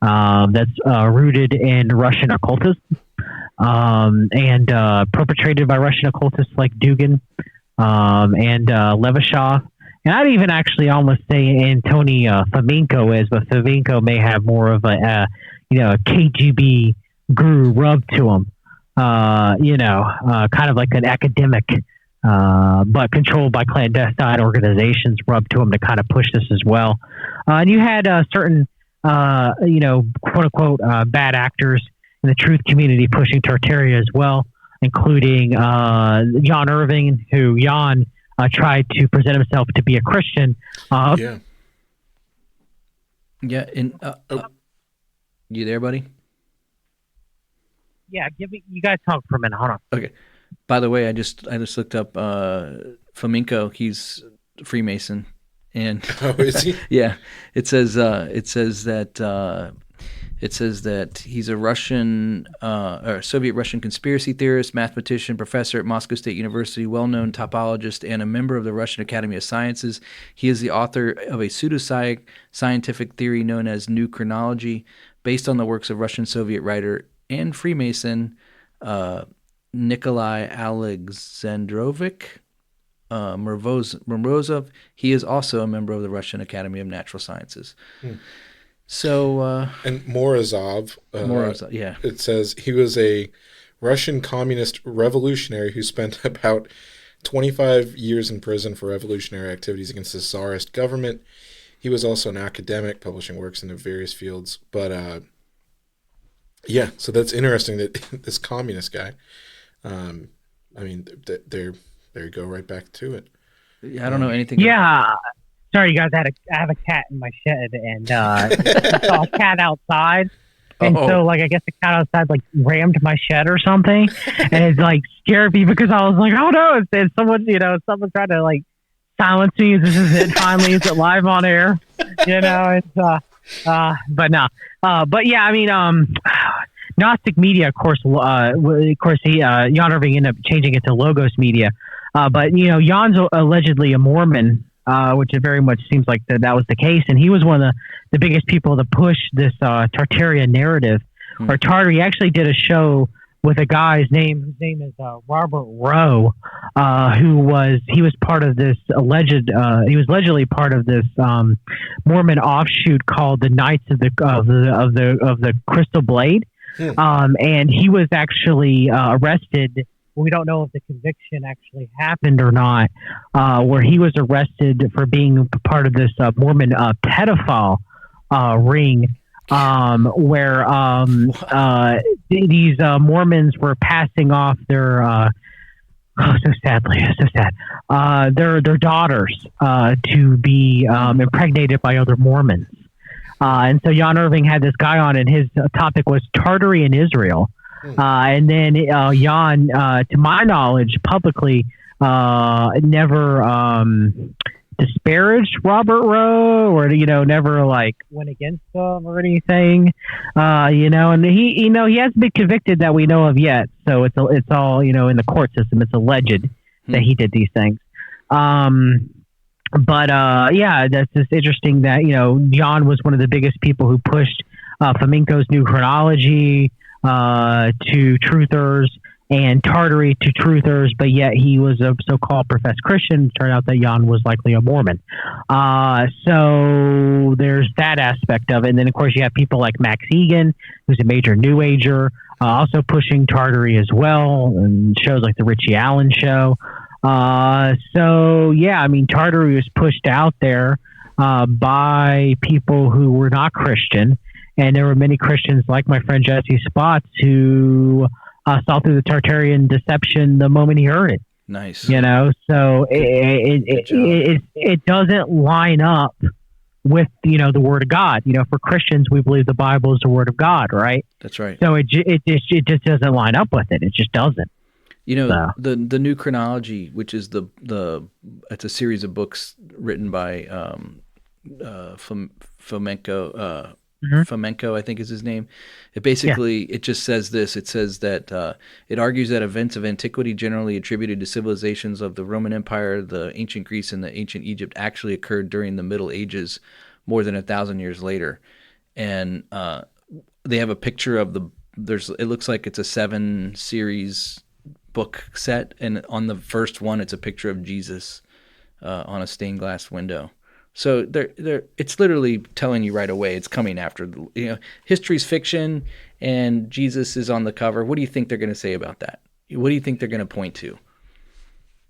Speaker 4: that's rooted in Russian occultism and perpetrated by Russian occultists like Dugin and Levashov. And I'd even actually almost say Antony Fomenko is, but Fomenko may have more of a KGB guru rub to him. Kind of like an academic, but controlled by clandestine organizations rub to him to kind of push this as well. And you had certain, quote unquote, bad actors in the truth community pushing Tartaria as well, including John Irving, who Jan tried to present himself to be a Christian.
Speaker 1: Yeah. And you there, buddy?
Speaker 4: Yeah, you guys talk for a minute. Hold on.
Speaker 1: Okay. By the way, I just looked up Fomenko. He's a Freemason, and
Speaker 2: is he?
Speaker 1: Yeah, it says that he's a Russian or Soviet Russian conspiracy theorist, mathematician, professor at Moscow State University, well-known topologist, and a member of the Russian Academy of Sciences. He is the author of a pseudoscientific theory known as New Chronology, based on the works of Russian Soviet writer and Freemason Nikolai Alexandrovich Morozov. He is also a member of the Russian Academy of Natural Sciences. So
Speaker 2: and Morozov,
Speaker 1: yeah.
Speaker 2: It says he was a Russian communist revolutionary who spent about 25 years in prison for revolutionary activities against the Tsarist government. He was also an academic, publishing works in various fields. But yeah, so that's interesting that this communist guy. There you go, right back to it.
Speaker 1: I don't know anything.
Speaker 4: Yeah. Sorry, you guys. I have a cat in my shed, and I saw a cat outside, and so I guess the cat outside rammed my shed or something, and it scared me because I was like, oh no, it's someone, someone tried to silence me. This is it. Finally, is it live on air? It's but no, but yeah, I mean, Gnostic Media, of course, Jan Irving ended up changing it to Logos Media, but Jan's allegedly a Mormon. Which it very much seems like that was the case. And he was one of the biggest people to push this Tartaria narrative. Or Tartar, he actually did a show with a guy whose name is Robert Rowe, he was part of this he was allegedly part of this Mormon offshoot called the Knights of the Crystal Blade. And he was actually arrested. We don't know if the conviction actually happened or not, where he was arrested for being part of this Mormon pedophile ring, where these Mormons were passing off their their daughters to be impregnated by other Mormons. And so Jan Irving had this guy on, and his topic was Tartary in Israel. And then Jan, to my knowledge, publicly never disparaged Robert Rowe, or never went against him or anything. And he hasn't been convicted that we know of yet. So it's all in the court system. It's alleged that he did these things. But yeah, that's just interesting that John was one of the biggest people who pushed flamenco's new chronology to truthers and Tartary to truthers, but yet he was a so-called professed Christian. It turned out that Jan was likely a Mormon. So there's that aspect of it. And then, of course, you have people like Max Egan, who's a major New Ager, also pushing Tartary as well, and shows like the Richie Allen Show. So, yeah, I mean, Tartary was pushed out there by people who were not Christian. And there were many Christians like my friend Jesse Spots who saw through the Tartarian deception the moment he heard it.
Speaker 1: Nice.
Speaker 4: So it doesn't line up with, the Word of God. For Christians, we believe the Bible is the Word of God, right?
Speaker 1: That's right.
Speaker 4: So it just doesn't line up with it. It just doesn't.
Speaker 1: The new chronology, which is it's a series of books written by Fomenko. Fomenko, I think is his name. It basically it just says this. It says that it argues that events of antiquity generally attributed to civilizations of the Roman Empire, the ancient Greece, and the ancient Egypt actually occurred during the Middle Ages, more than 1,000 years later. And they have a picture of it looks like it's a 7-series book set, and on the first one, it's a picture of Jesus on a stained glass window. So it's literally telling you right away it's coming after. History's fiction, and Jesus is on the cover. What do you think they're going to say about that? What do you think they're going to point to?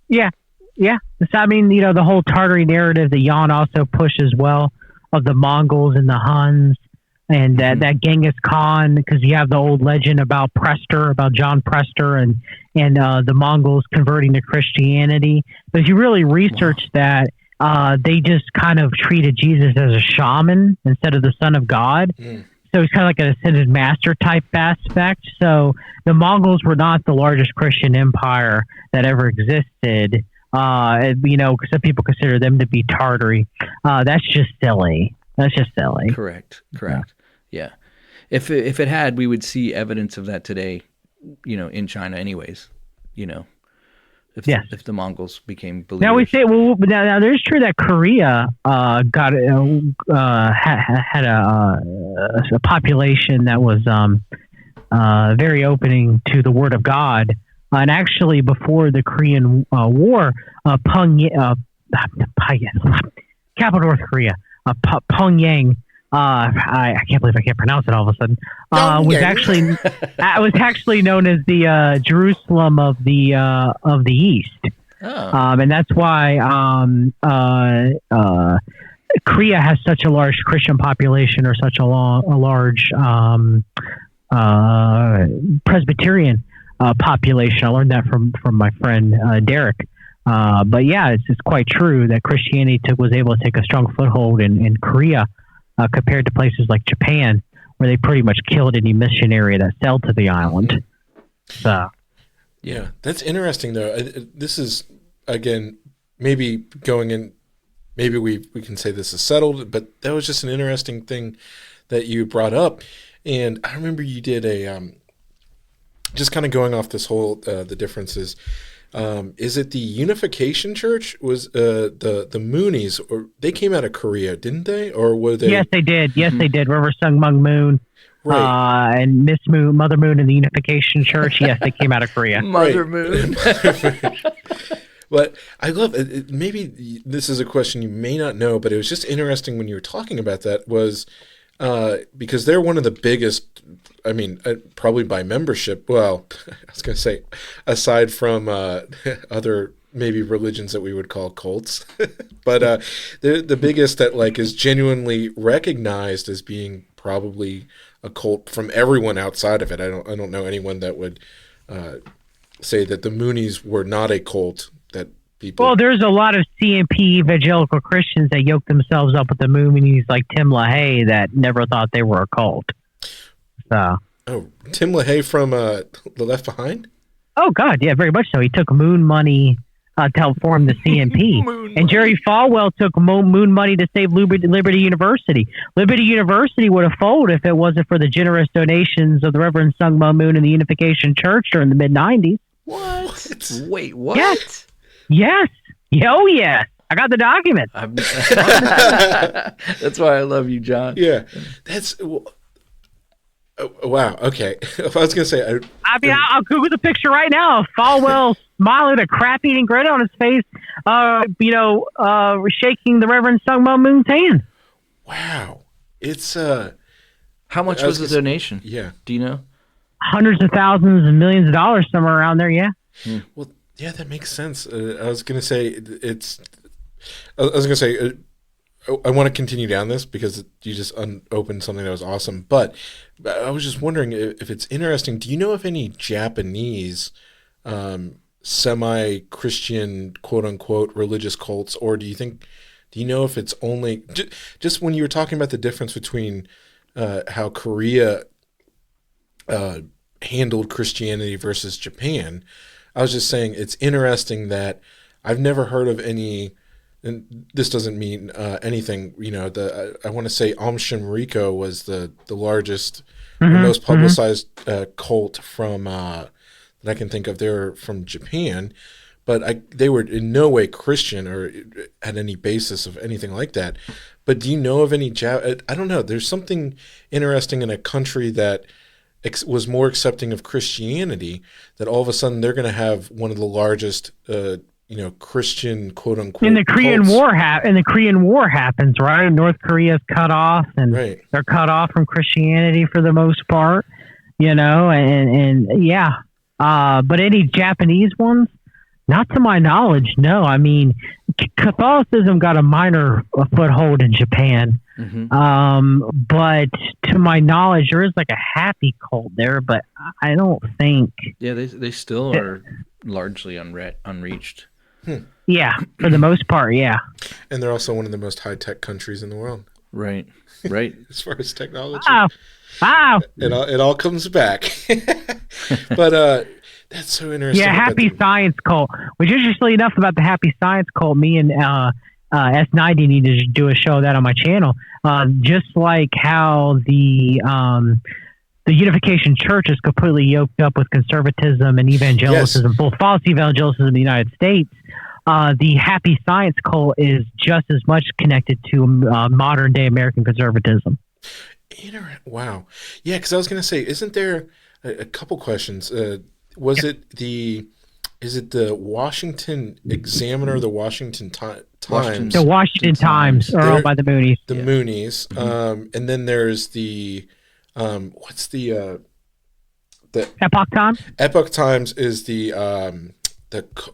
Speaker 4: Yeah. So, I mean, the whole Tartary narrative that Jan also pushed as well, of the Mongols and the Huns, and that Genghis Khan, because you have the old legend about John Prester, and the Mongols converting to Christianity. But if you really research that, they just kind of treated Jesus as a shaman instead of the Son of God. So it's kind of like an ascended master type aspect. So the Mongols were not the largest Christian empire that ever existed. Some people consider them to be Tartary. That's just silly.
Speaker 1: Correct. Yeah. If it had, we would see evidence of that today, in China anyways, If the Mongols became believers.
Speaker 4: Now we say, now there's true that Korea had a population that was very opening to the Word of God, and actually before the Korean War, capital North Korea, Pyongyang. I can't believe I can't pronounce it all of a sudden. Was actually known as the Jerusalem of the East, and that's why Korea has such a large Christian population, or such a large Presbyterian population. I learned that from my friend Derek. But yeah, it's quite true that Christianity was able to take a strong foothold in Korea. Compared to places like Japan, where they pretty much killed any missionary that sailed to the island. So,
Speaker 2: yeah, that's interesting though. This is, again, maybe going in. Maybe we can say this is settled, but that was just an interesting thing that you brought up. And I remember you did just kind of going off this whole the differences. Is it the Unification Church? Was the Moonies, or they came out of Korea, didn't they? Or were they?
Speaker 4: Yes, they did. Yes, they did. River Sung Mung Moon,
Speaker 2: right.
Speaker 4: And Miss Moon, Mother Moon, and the Unification Church. Yes, they came out of Korea.
Speaker 1: Mother Moon.
Speaker 2: But I love it. Maybe this is a question you may not know, but it was just interesting when you were talking about that. Was because they're one of the biggest, I mean, probably by membership. Well, I was going to say, aside from other maybe religions that we would call cults, but they're the biggest that is genuinely recognized as being probably a cult from everyone outside of it. I don't know anyone that would say that the Moonies were not a cult. Well,
Speaker 4: there's a lot of CMP evangelical Christians that yoke themselves up with the Moonies, like Tim LaHaye, that never thought they were a cult. So.
Speaker 2: Oh, Tim LaHaye from The Left Behind?
Speaker 4: Oh, God, yeah, very much so. He took moon money to help form the CMP. And Jerry Falwell took moon money to save Liberty University. Liberty University would have folded if it wasn't for the generous donations of the Reverend Sung Ma Moon and the Unification Church during the mid-'90s.
Speaker 1: What? Wait, what?
Speaker 4: Yes. Oh, yes. I got the document.
Speaker 1: That's why I love you, John.
Speaker 2: Yeah, that's wow. Okay, I was gonna say.
Speaker 4: I'll Google the picture right now. Falwell smiling with a crap-eating grin on his face. Shaking the Reverend Sung Mo Moon's hand.
Speaker 2: Wow, it's
Speaker 1: How much was the donation?
Speaker 2: Yeah,
Speaker 1: do you know?
Speaker 4: Hundreds of thousands and millions of dollars, somewhere around there. Yeah.
Speaker 2: Well, yeah, that makes sense. I was gonna say it's. I was gonna say. I want to continue down this because you just opened something that was awesome. But I was just wondering if it's interesting. Do you know of any Japanese semi-Christian, quote unquote, religious cults, or do you know if it's only just when you were talking about the difference between how Korea handled Christianity versus Japan? I was just saying it's interesting that I've never heard of any. And this doesn't mean anything, I want to say Aum Shinrikyo was the largest, the most publicized cult from that I can think of. They're from Japan, but they were in no way Christian or had any basis of anything like that. But do you know of any? I don't know. There's something interesting in a country that was more accepting of Christianity that all of a sudden they're going to have one of the largest. Christian quote unquote.
Speaker 4: And the Korean War happens, right? North Korea's cut off, and they're cut off from Christianity for the most part, and yeah. But any Japanese ones, not to my knowledge, no. I mean, Catholicism got a minor foothold in Japan, but to my knowledge, there is like a happy cult there, but I don't think.
Speaker 1: Yeah, they still are largely unreached.
Speaker 4: Yeah, for the most part, yeah.
Speaker 2: And they're also one of the most high-tech countries in the world.
Speaker 1: Right.
Speaker 2: As far as technology.
Speaker 4: Wow.
Speaker 2: It all comes back. But that's so interesting.
Speaker 4: Yeah, Happy Science Cult. Which, interestingly enough, about the Happy Science Cult, me and S90 need to do a show of that on my channel. Just like how the Unification Church is completely yoked up with conservatism and evangelicism, both false evangelicism in the United States. The Happy Science Cult is just as much connected to modern day American conservatism.
Speaker 2: Wow. Yeah, because I was going to say, isn't there a couple questions? Is it the Washington Examiner, the Washington Times?
Speaker 4: The Washington Times are owned by the Moonies.
Speaker 2: The Moonies. And then there's the what's the
Speaker 4: Epoch Times?
Speaker 2: Epoch Times is the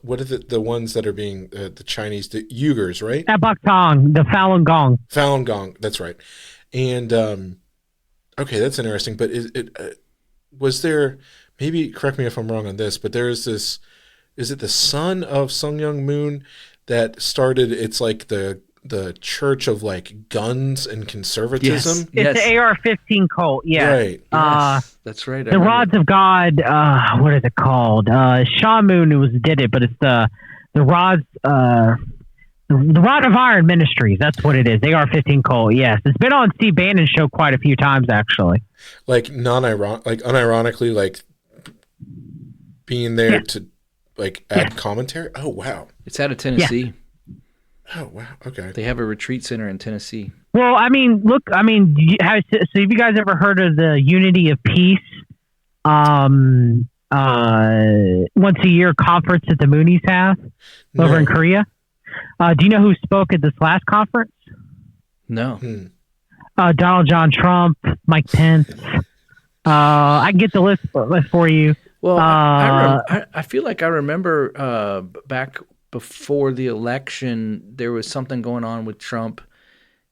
Speaker 2: what are the ones that are being the Chinese, the Uyghurs, right?
Speaker 4: Epoch Times, the Falun Gong.
Speaker 2: Falun Gong, that's right. And okay, that's interesting. But was there, maybe correct me if I'm wrong on this, but there is this, is it the son of Sung Myung Moon that started? It's like the church of like guns and conservatism.
Speaker 4: It's the AR-15 cult. Yeah,
Speaker 2: right.
Speaker 1: That's right.
Speaker 4: The Rods of God. What is it called? Sean Moon did it, but it's the Rods. The Rod of Iron Ministries. That's what it is. AR-15 cult. Yes, it's been on Steve Bannon's show quite a few times actually.
Speaker 2: Like unironically, like being there to like add commentary. Oh wow!
Speaker 1: It's out of Tennessee.
Speaker 4: Yeah.
Speaker 2: Oh wow! Okay.
Speaker 1: They have a retreat center in Tennessee.
Speaker 4: Well, I mean, look, so have you guys ever heard of the Unity of Peace? Once a year conference that the Moonies have over in Korea. Do you know who spoke at this last conference?
Speaker 1: No.
Speaker 4: Donald John Trump, Mike Pence. I can get the list for you.
Speaker 1: Well, I feel like I remember back before the election, there was something going on with Trump,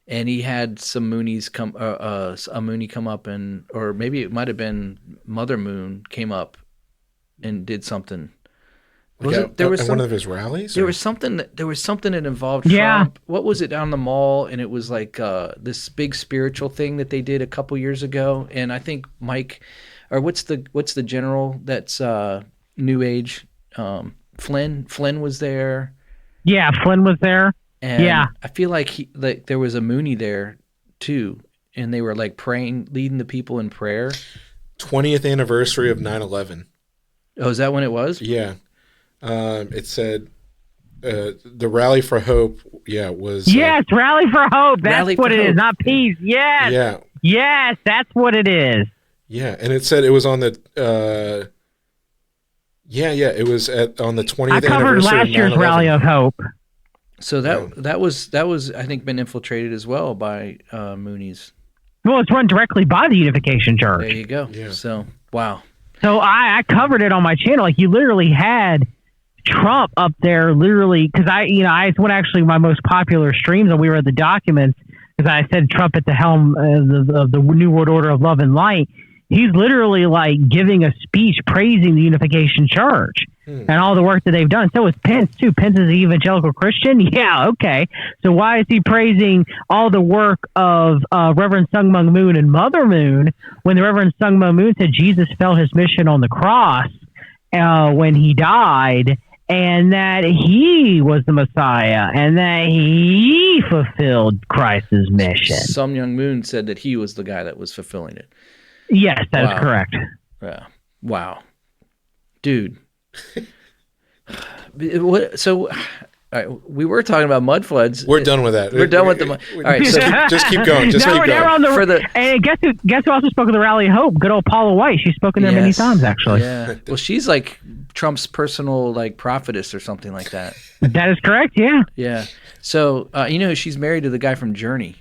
Speaker 1: and he had some Moonies come, a Moonie come up, or maybe it might have been Mother Moon came up and did something.
Speaker 2: There was one of his rallies.
Speaker 1: There was something that involved Trump. What was it down the mall? And it was like this big spiritual thing that they did a couple years ago. And I think Mike, or what's the general that's New Age? Flynn was there.
Speaker 4: Yeah, Flynn was there.
Speaker 1: And I feel like there was a Moonie there too, and they were like praying, leading the people in prayer.
Speaker 2: 20th anniversary of 9/11.
Speaker 1: Oh, is that when it was?
Speaker 2: Yeah. It said the Rally for Hope, was
Speaker 4: yes, Rally for Hope. That's what it is, not peace. Yes,
Speaker 2: yeah,
Speaker 4: yes, that's what it is.
Speaker 2: yeah. And it said it was on the it was on the 20th
Speaker 4: I
Speaker 2: anniversary.
Speaker 4: covered last year's Rally of Hope.
Speaker 1: So that was I think been infiltrated as well by Moonies.
Speaker 4: Well, it's run directly by the Unification Church.
Speaker 1: There you go.
Speaker 2: Yeah.
Speaker 1: So wow.
Speaker 4: So I covered it on my channel. Like, you literally had Trump up there, literally, because it's one actually my most popular streams, and we read the documents, because I said Trump at the helm of the New World Order of Love and Light. He's literally like giving a speech praising the Unification Church and all the work that they've done. So is Pence too. Pence is an evangelical Christian. Yeah. Okay. So why is he praising all the work of Reverend Sung Myung Moon and Mother Moon when the Reverend Sung Myung Moon said Jesus felt his mission on the cross when he died, and that he was the Messiah and that he fulfilled Christ's mission?
Speaker 1: Sung Myung Moon said that he was the guy that was fulfilling it.
Speaker 4: Yes, that is correct.
Speaker 1: Yeah. Wow. Dude. So all right, we were talking about mud floods.
Speaker 2: We're done with that.
Speaker 1: We're done with the mud. All right, so
Speaker 2: just keep going. Just keep going.
Speaker 4: And guess who also spoke of the Rally of Hope? Good old Paula White. She's spoken there many times, actually.
Speaker 1: Yeah. Well, she's like Trump's personal prophetess or something like that.
Speaker 4: That is correct. Yeah.
Speaker 1: Yeah. So she's married to the guy from Journey.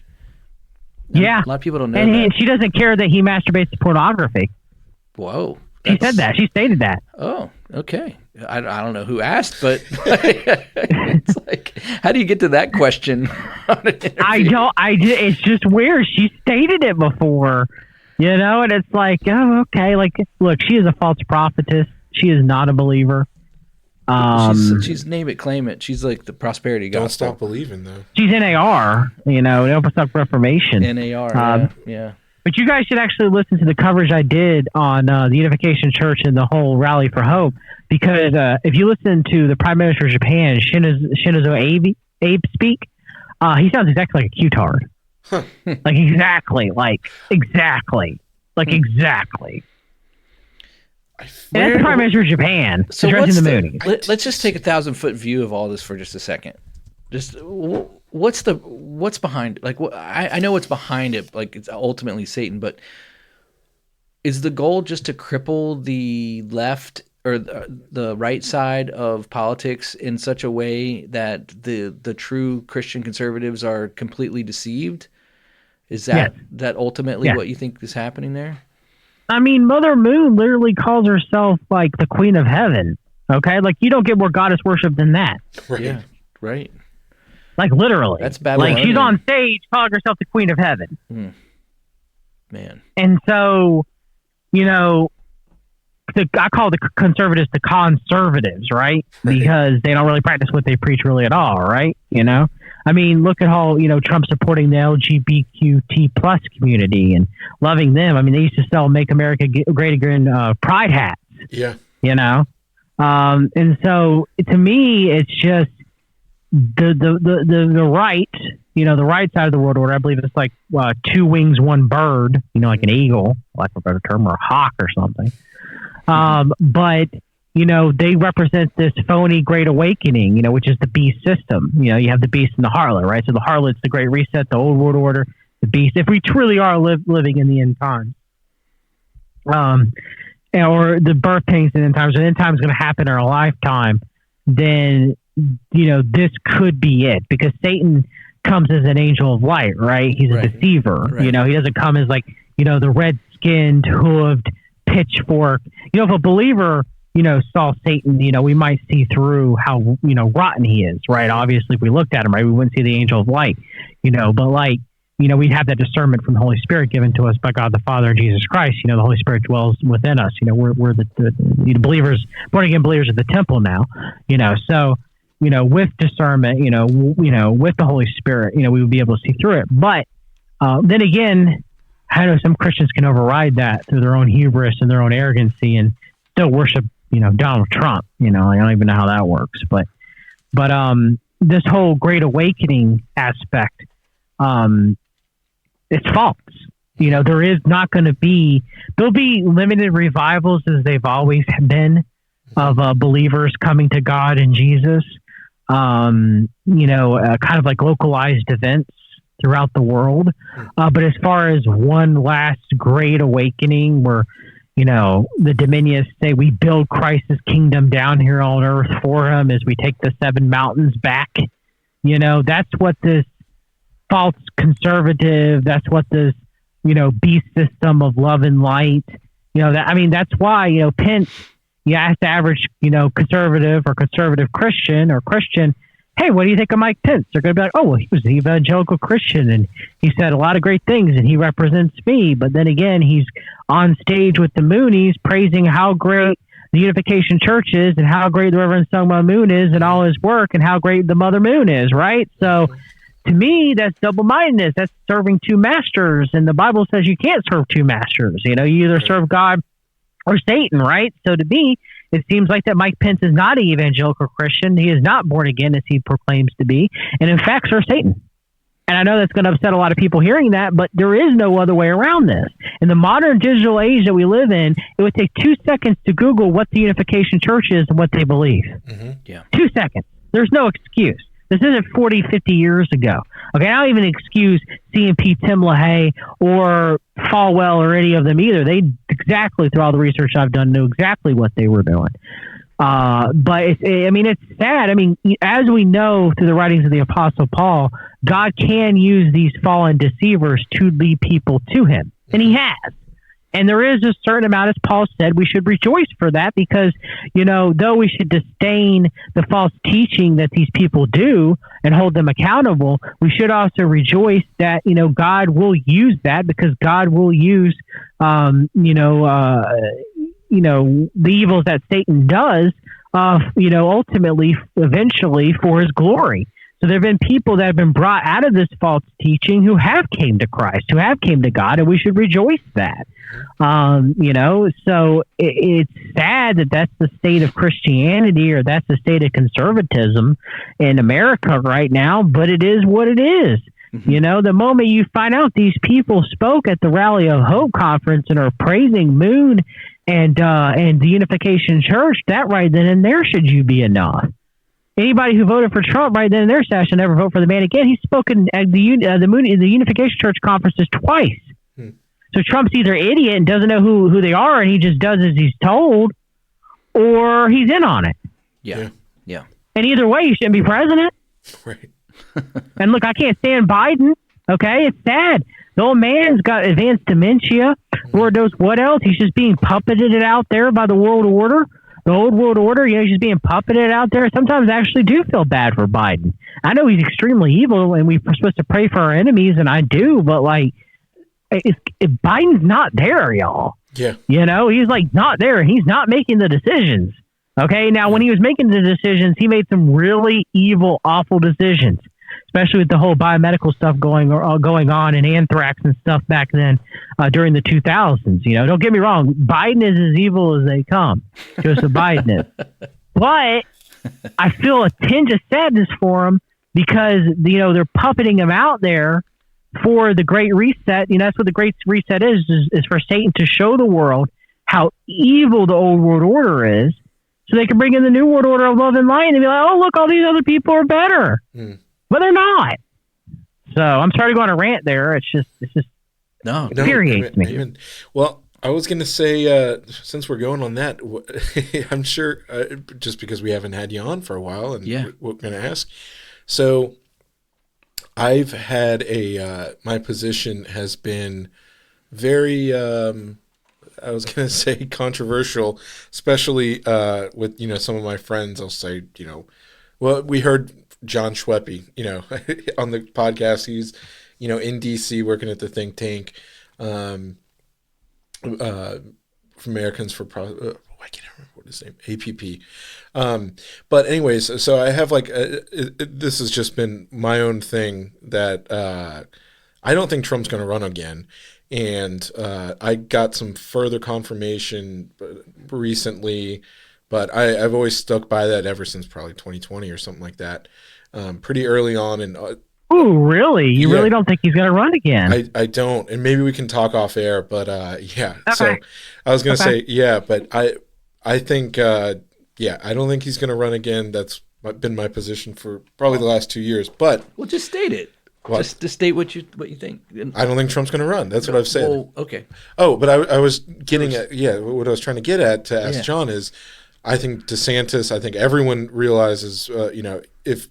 Speaker 4: Yeah.
Speaker 1: A lot of people don't know
Speaker 4: and she doesn't care that he masturbates to pornography.
Speaker 1: Whoa.
Speaker 4: She said that. She stated that.
Speaker 1: Oh, okay. I don't know who asked, but it's like, how do you get to that question?
Speaker 4: I don't. It's just weird. She stated it before, and it's like, oh, okay. Like, look, she is a false prophetess. She is not a believer.
Speaker 1: She's name it, claim it. She's like the prosperity gospel.
Speaker 2: Don't stop believing, though.
Speaker 4: She's NAR, Apostolic Reformation.
Speaker 1: NAR, yeah.
Speaker 4: But you guys should actually listen to the coverage I did on the Unification Church and the whole Rally for Hope, because if you listen to the Prime Minister of Japan, Shinzo Abe speak, he sounds exactly like a Q-tard.
Speaker 2: Huh.
Speaker 4: Exactly. That's the Prime Minister of Japan.
Speaker 1: So
Speaker 4: addressing the Moonies.
Speaker 1: Let's just take 1,000-foot view of all this for just a second. Just what's behind? I know what's behind it. Like, it's ultimately Satan, but is the goal just to cripple the left or the right side of politics in such a way that the true Christian conservatives are completely deceived? Is that ultimately what you think is happening there?
Speaker 4: I mean, Mother Moon literally calls herself like the Queen of Heaven. Okay, like, you don't get more goddess worship than that.
Speaker 2: Right.
Speaker 1: Yeah, right.
Speaker 4: Like, literally.
Speaker 1: That's Babylonian.
Speaker 4: Like, she's on stage calling herself the Queen of Heaven.
Speaker 1: Man.
Speaker 4: And so, I call the conservatives the conservatives, right? Because they don't really practice what they preach really at all, right? I mean, look at how, Trump's supporting the LGBTQ+ community and loving them. I mean, they used to sell Make America Great Again pride hats.
Speaker 2: Yeah.
Speaker 4: And so, to me, it's just the right, the right side of the world order. I believe it's like two wings, one bird, like an eagle, like a better term, or a hawk or something. But they represent this phony Great Awakening, which is the beast system. You have the beast and the harlot, right? So the harlot's the Great Reset, the old world order, the beast. If we truly are living in the end times, or the birth pains in the end times, and end times is going to happen in our lifetime, then this could be it, because Satan comes as an angel of light, right? He's a deceiver. Right. He doesn't come as like, the red-skinned, hooved, pitchfork. If a believer, saw Satan, we might see through how, rotten he is, right? Obviously, if we looked at him, right, we wouldn't see the angel of light, but like, we'd have that discernment from the Holy Spirit given to us by God the Father and Jesus Christ. The Holy Spirit dwells within us. We're the believers, born again believers of the temple now, so, with discernment, with the Holy Spirit, we would be able to see through it. But then again, I know some Christians can override that through their own hubris and their own arrogancy and still worship, Donald Trump. I don't even know how that works. But this whole Great Awakening aspect, it's false. There is not going to be, there'll be limited revivals as they've always been of believers coming to God and Jesus. kind of like localized events throughout the world. But as far as one last great awakening where, the Dominions say we build Christ's kingdom down here on earth for him as we take the 7 mountains back, that's what this false conservative, that's what this, beast system of love and light, that's why, Pence, you ask the average, conservative or conservative Christian or Christian, hey, what do you think of Mike Pence? They're going to be like, oh, well, he was an evangelical Christian and he said a lot of great things and he represents me. But then again, he's on stage with the Moonies praising how great the Unification Church is and how great the Reverend Sung Moon is and all his work and how great the Mother Moon is, right? So to me, that's double-mindedness. That's serving 2 masters. And the Bible says you can't serve 2 masters. You either serve God or Satan, right? So to me, it seems like that Mike Pence is not an evangelical Christian. He is not born again as he proclaims to be, and in fact serves Satan. And I know that's going to upset a lot of people hearing that, but there is no other way around this. In the modern digital age that we live in, it would take 2 seconds to Google what the Unification Church is and what they believe.
Speaker 1: Yeah.
Speaker 4: 2 seconds. There's no excuse. This isn't 40, 50 years ago. Okay, I don't even excuse C&P, Tim LaHaye, or Falwell or any of them either. They exactly, through all the research I've done, knew exactly what they were doing. But it's sad. As we know through the writings of the Apostle Paul, God can use these fallen deceivers to lead people to him. And he has. And there is a certain amount, as Paul said, we should rejoice for that because, though we should disdain the false teaching that these people do and hold them accountable, we should also rejoice that, God will use that because God will use, the evils that Satan does, ultimately, eventually for his glory. So there have been people that have been brought out of this false teaching who have came to Christ, who have came to God, and we should rejoice that. So it's sad that that's the state of Christianity or that's the state of conservatism in America right now, but it is what it is. The moment you find out these people spoke at the Rally of Hope conference and are praising Moon and the Unification Church, that right then and there should you be enough. Anybody who voted for Trump right then and there should never vote for the man again. He's spoken at the Unification Church conferences twice. So Trump's either idiot and doesn't know who they are and he just does as he's told, or he's in on it.
Speaker 1: Yeah.
Speaker 4: And either way, he shouldn't be president.
Speaker 2: Right.
Speaker 4: And look, I can't stand Biden. Okay, it's sad. The old man's got advanced dementia. Lord knows what else. He's just being puppeted out there by the world order. The old world order, he's just being puppeted out there. Sometimes I actually do feel bad for Biden. I know he's extremely evil and we're supposed to pray for our enemies, and I do, but if Biden's not there, y'all.
Speaker 2: Yeah.
Speaker 4: He's not there and he's not making the decisions. Okay. Now, when he was making the decisions, he made some really evil, awful decisions, especially with the whole biomedical stuff going on and anthrax and stuff back then during the 2000s. Don't get me wrong. Biden is as evil as they come. Joseph Biden is. But I feel a tinge of sadness for him because, they're puppeting him out there for the Great Reset. That's what the Great Reset is for Satan to show the world how evil the old world order is so they can bring in the new world order of love and light and be like, oh, look, all these other people are better. But they're not. So I'm sorry to go on a rant there. It's just infuriates me.
Speaker 2: Well, I was going to say, since we're going on that, I'm sure just because we haven't had you on for a while and we're going to ask. So I've had my position has been very, I was going to say controversial, especially with, some of my friends. I'll say, well, we heard John Schweppe, on the podcast. He's, in DC working at the think tank, Americans for I can't remember what his name, APP. But anyways, so I have this has just been my own thing that I don't think Trump's going to run again. And I got some further confirmation recently, but I've always stuck by that ever since probably 2020 or something like that. Pretty early on. And
Speaker 4: oh, really? You really don't think he's going to run again?
Speaker 2: I don't. And maybe we can talk off air, but yeah.
Speaker 4: Okay.
Speaker 2: So I was going to say, yeah, but I think, I don't think he's going to run again. That's been my position for probably the last 2 years. But
Speaker 1: Well, just state it.
Speaker 2: What?
Speaker 1: Just state what you think.
Speaker 2: I don't think Trump's going to run. That's what I've said.
Speaker 1: Well, okay.
Speaker 2: Oh, but I was getting at, what I was trying to get at to ask
Speaker 1: Yeah.
Speaker 2: John is, I think DeSantis, I think everyone realizes, if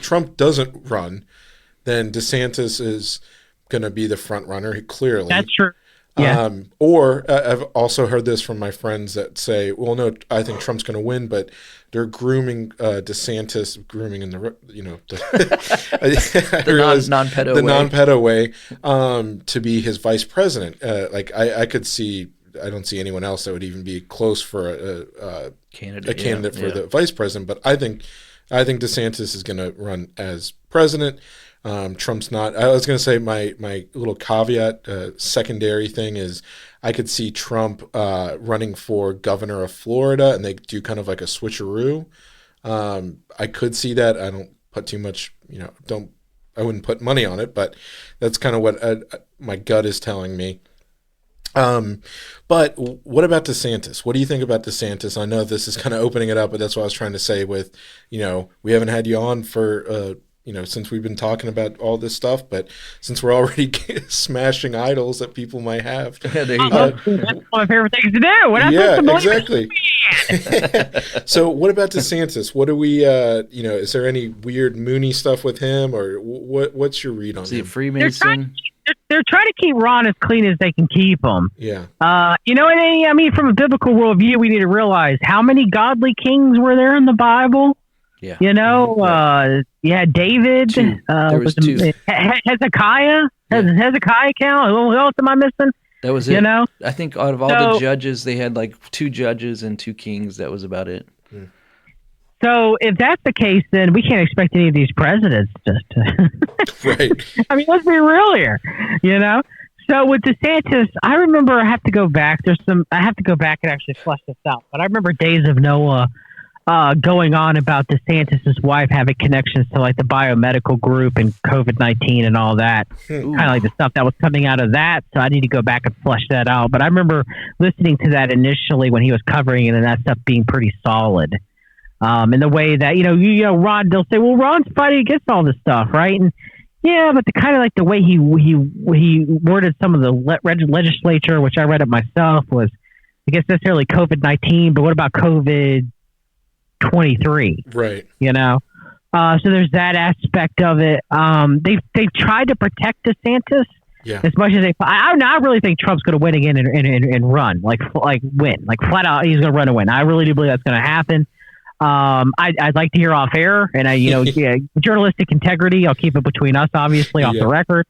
Speaker 2: Trump doesn't run, then DeSantis is going to be the front runner, clearly.
Speaker 4: That's true. Yeah.
Speaker 2: Or I've also heard this from my friends that say, well, no, I think Trump's going to win, but they're grooming DeSantis, grooming in the
Speaker 1: non-pedo
Speaker 2: the
Speaker 1: way.
Speaker 2: non-pedo way, to be his vice president. I could see, I don't see anyone else that would even be close for a candidate for the vice president. But I think DeSantis is going to run as president. Trump's not. I was going to say my little caveat, secondary thing is I could see Trump running for governor of Florida, and they do kind of like a switcheroo. I could see that. I don't put too much, I wouldn't put money on it, but that's kind of what my gut is telling me. But what about DeSantis? What do you think about DeSantis? I know this is kind of opening it up, but that's what I was trying to say with, we haven't had you on for, since we've been talking about all this stuff, but since we're already smashing idols that people might have.
Speaker 1: Yeah, there you go.
Speaker 4: That's one of my favorite things to do.
Speaker 2: Yeah, exactly. So what about DeSantis? What do we, is there any weird Mooney stuff with him, or what's your read on
Speaker 1: Is he a
Speaker 2: him?
Speaker 1: Freemason?
Speaker 4: They're trying to keep Ron as clean as they can keep him.
Speaker 2: Yeah.
Speaker 4: From a biblical worldview, we need to realize how many godly kings were there in the Bible.
Speaker 1: Yeah.
Speaker 4: You had David.
Speaker 1: Two. There was two.
Speaker 4: Hezekiah. Hezekiah count? Who else am I missing?
Speaker 1: That was it.
Speaker 4: I
Speaker 1: think out of all the judges, they had like 2 judges and 2 kings. That was about it.
Speaker 4: So if that's the case, then we can't expect any of these presidents to
Speaker 2: Right.
Speaker 4: I mean, let's be real here, So with DeSantis, I remember I have to go back. I have to go back and actually flesh this out. But I remember Days of Noah going on about DeSantis' wife having connections to like the biomedical group and COVID-19 and all that. Kind of like the stuff that was coming out of that. So I need to go back and flesh that out. But I remember listening to that initially when he was covering it, and that stuff being pretty solid. In the way that, Ron, they'll say, well, Ron's fighting against all this stuff, right? And yeah, but the kind of like the way he worded some of the legislature, which I read it myself, was, I guess, necessarily COVID-19, but what about COVID-23?
Speaker 2: Right.
Speaker 4: So there's that aspect of it. They've tried to protect DeSantis as much as they. I really think Trump's going to win again and run, like win, like flat out. He's going to run and win. I really do believe that's going to happen. I'd like to hear off air, and journalistic integrity. I'll keep it between us, obviously, off the record.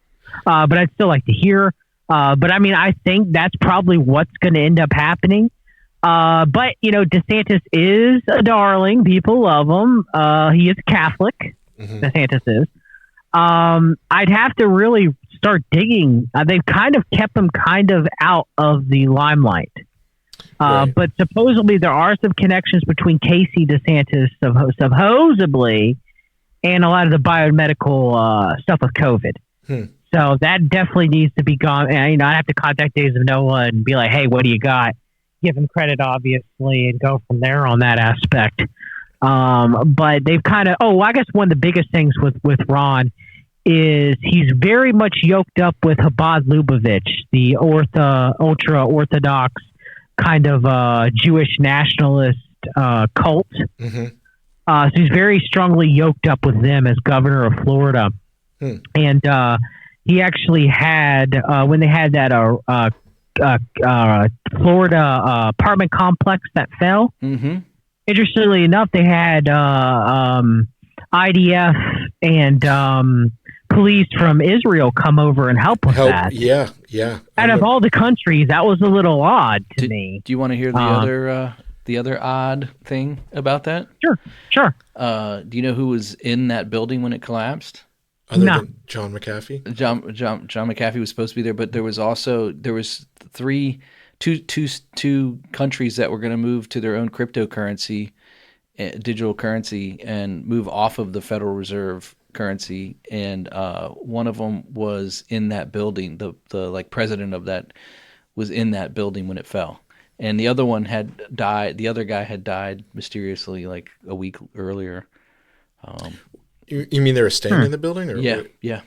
Speaker 4: But I'd still like to hear. But I mean, I think that's probably what's going to end up happening. But DeSantis is a darling. People love him. He is Catholic. Mm-hmm. DeSantis is. I'd have to really start digging. They've kind of kept him kind of out of the limelight. Right. But supposedly there are some connections between Casey DeSantis, supposedly, and a lot of the biomedical stuff with COVID. So that definitely needs to be gone. And, I have to contact Days of Noah and be like, hey, what do you got? Give him credit, obviously, and go from there on that aspect. But they've kind of, I guess one of the biggest things with Ron is he's very much yoked up with Chabad Lubavitch, the ultra-Orthodox kind of Jewish nationalist cult. Mm-hmm. So he's very strongly yoked up with them as governor of Florida. And he actually had, when they had that Florida apartment complex that fell, interestingly enough, they had IDF and police from Israel come over and help with that.
Speaker 2: Yeah.
Speaker 4: Out of all the countries, that was a little odd to me.
Speaker 1: Do you want to hear the other odd thing about that?
Speaker 4: Sure.
Speaker 1: Do you know who was in that building when it collapsed?
Speaker 2: Other than John McAfee?
Speaker 1: John McAfee was supposed to be there, but there was two countries that were going to move to their own cryptocurrency, digital currency, and move off of the Federal Reserve currency. And one of them was in that building. The president of that was in that building when it fell. and the other one had died. The other guy had died mysteriously like a week earlier.
Speaker 2: You mean they were staying in the building? Or
Speaker 1: Yeah,
Speaker 2: what?
Speaker 1: yeah,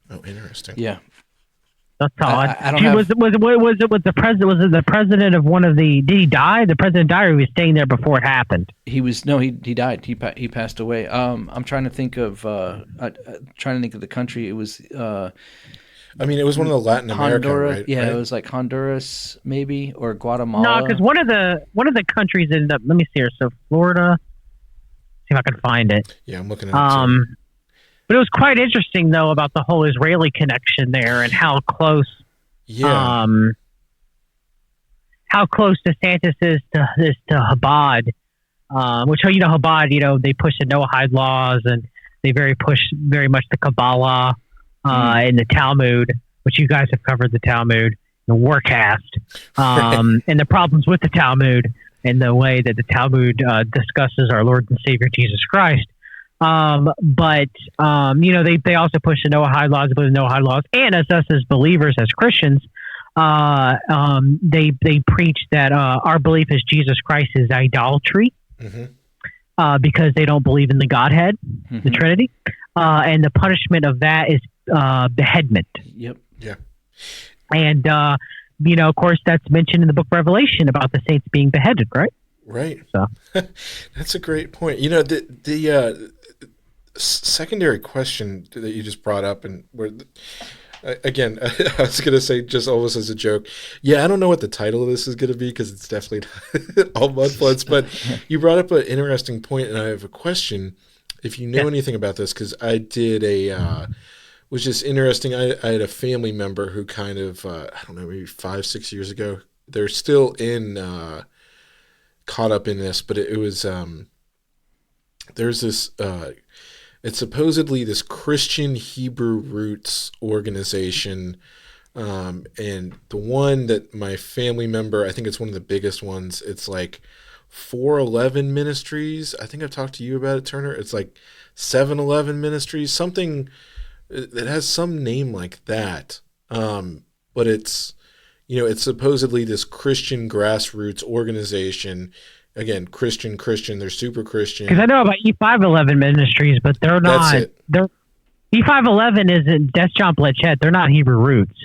Speaker 2: Oh, interesting.
Speaker 1: yeah.
Speaker 4: That's odd.
Speaker 1: I don't have-
Speaker 4: was it the president? Was it the president of one of the? Did he die? The president died, or he was staying there before it happened?
Speaker 1: He died. He passed away. I'm trying to think of the country. It was
Speaker 2: I mean, it was one of the Latin America,
Speaker 1: Honduras.
Speaker 2: right?
Speaker 1: Yeah,
Speaker 2: right?
Speaker 1: It was like Honduras, maybe, or Guatemala.
Speaker 4: No, because one of the countries ended up. Let me see here. So Florida. See if I can find it.
Speaker 2: Yeah, I'm looking at it. Too.
Speaker 4: But it was quite interesting, though, about the whole Israeli connection there and how close,
Speaker 2: Yeah.
Speaker 4: how close DeSantis is to Chabad, which Chabad, they push the Noahide laws and they push very much the Kabbalah and the Talmud, which you guys have covered the Talmud, the Warcast, and the problems with the Talmud and the way that the Talmud discusses our Lord and Savior Jesus Christ. But they also push the Noahide laws, the Noahide laws, and as us as believers, as Christians, they preach that our belief is Jesus Christ is idolatry, because they don't believe in the Godhead, the Trinity, and the punishment of that is beheadment.
Speaker 1: Yep.
Speaker 2: Yeah.
Speaker 4: And of course, that's mentioned in the Book of Revelation about the saints being beheaded, right?
Speaker 2: Right.
Speaker 4: So
Speaker 2: that's a great point. The secondary question that you just brought up, and again, I was going to say just almost as a joke, I don't know what the title of this is going to be because it's definitely not all mudfloods, but you brought up an interesting point, and I have a question. If you know anything about this, because I did was just interesting. I had a family member who kind of, I don't know, maybe 5-6 years ago, they're still caught up in this, but it was, there's this, it's supposedly this Christian Hebrew roots organization. And the one that my family member, I think it's one of the biggest ones. It's like 411 Ministries. I think I've talked to you about it, Turner. It's like 711 Ministries, something that has some name like that. But it's, it's supposedly this Christian grassroots organization. Again, Christian, they're super Christian.
Speaker 4: Because I know about E511 Ministries, but they're not.
Speaker 2: That's it.
Speaker 4: They're E511 that's John Blanchett. They're not Hebrew roots.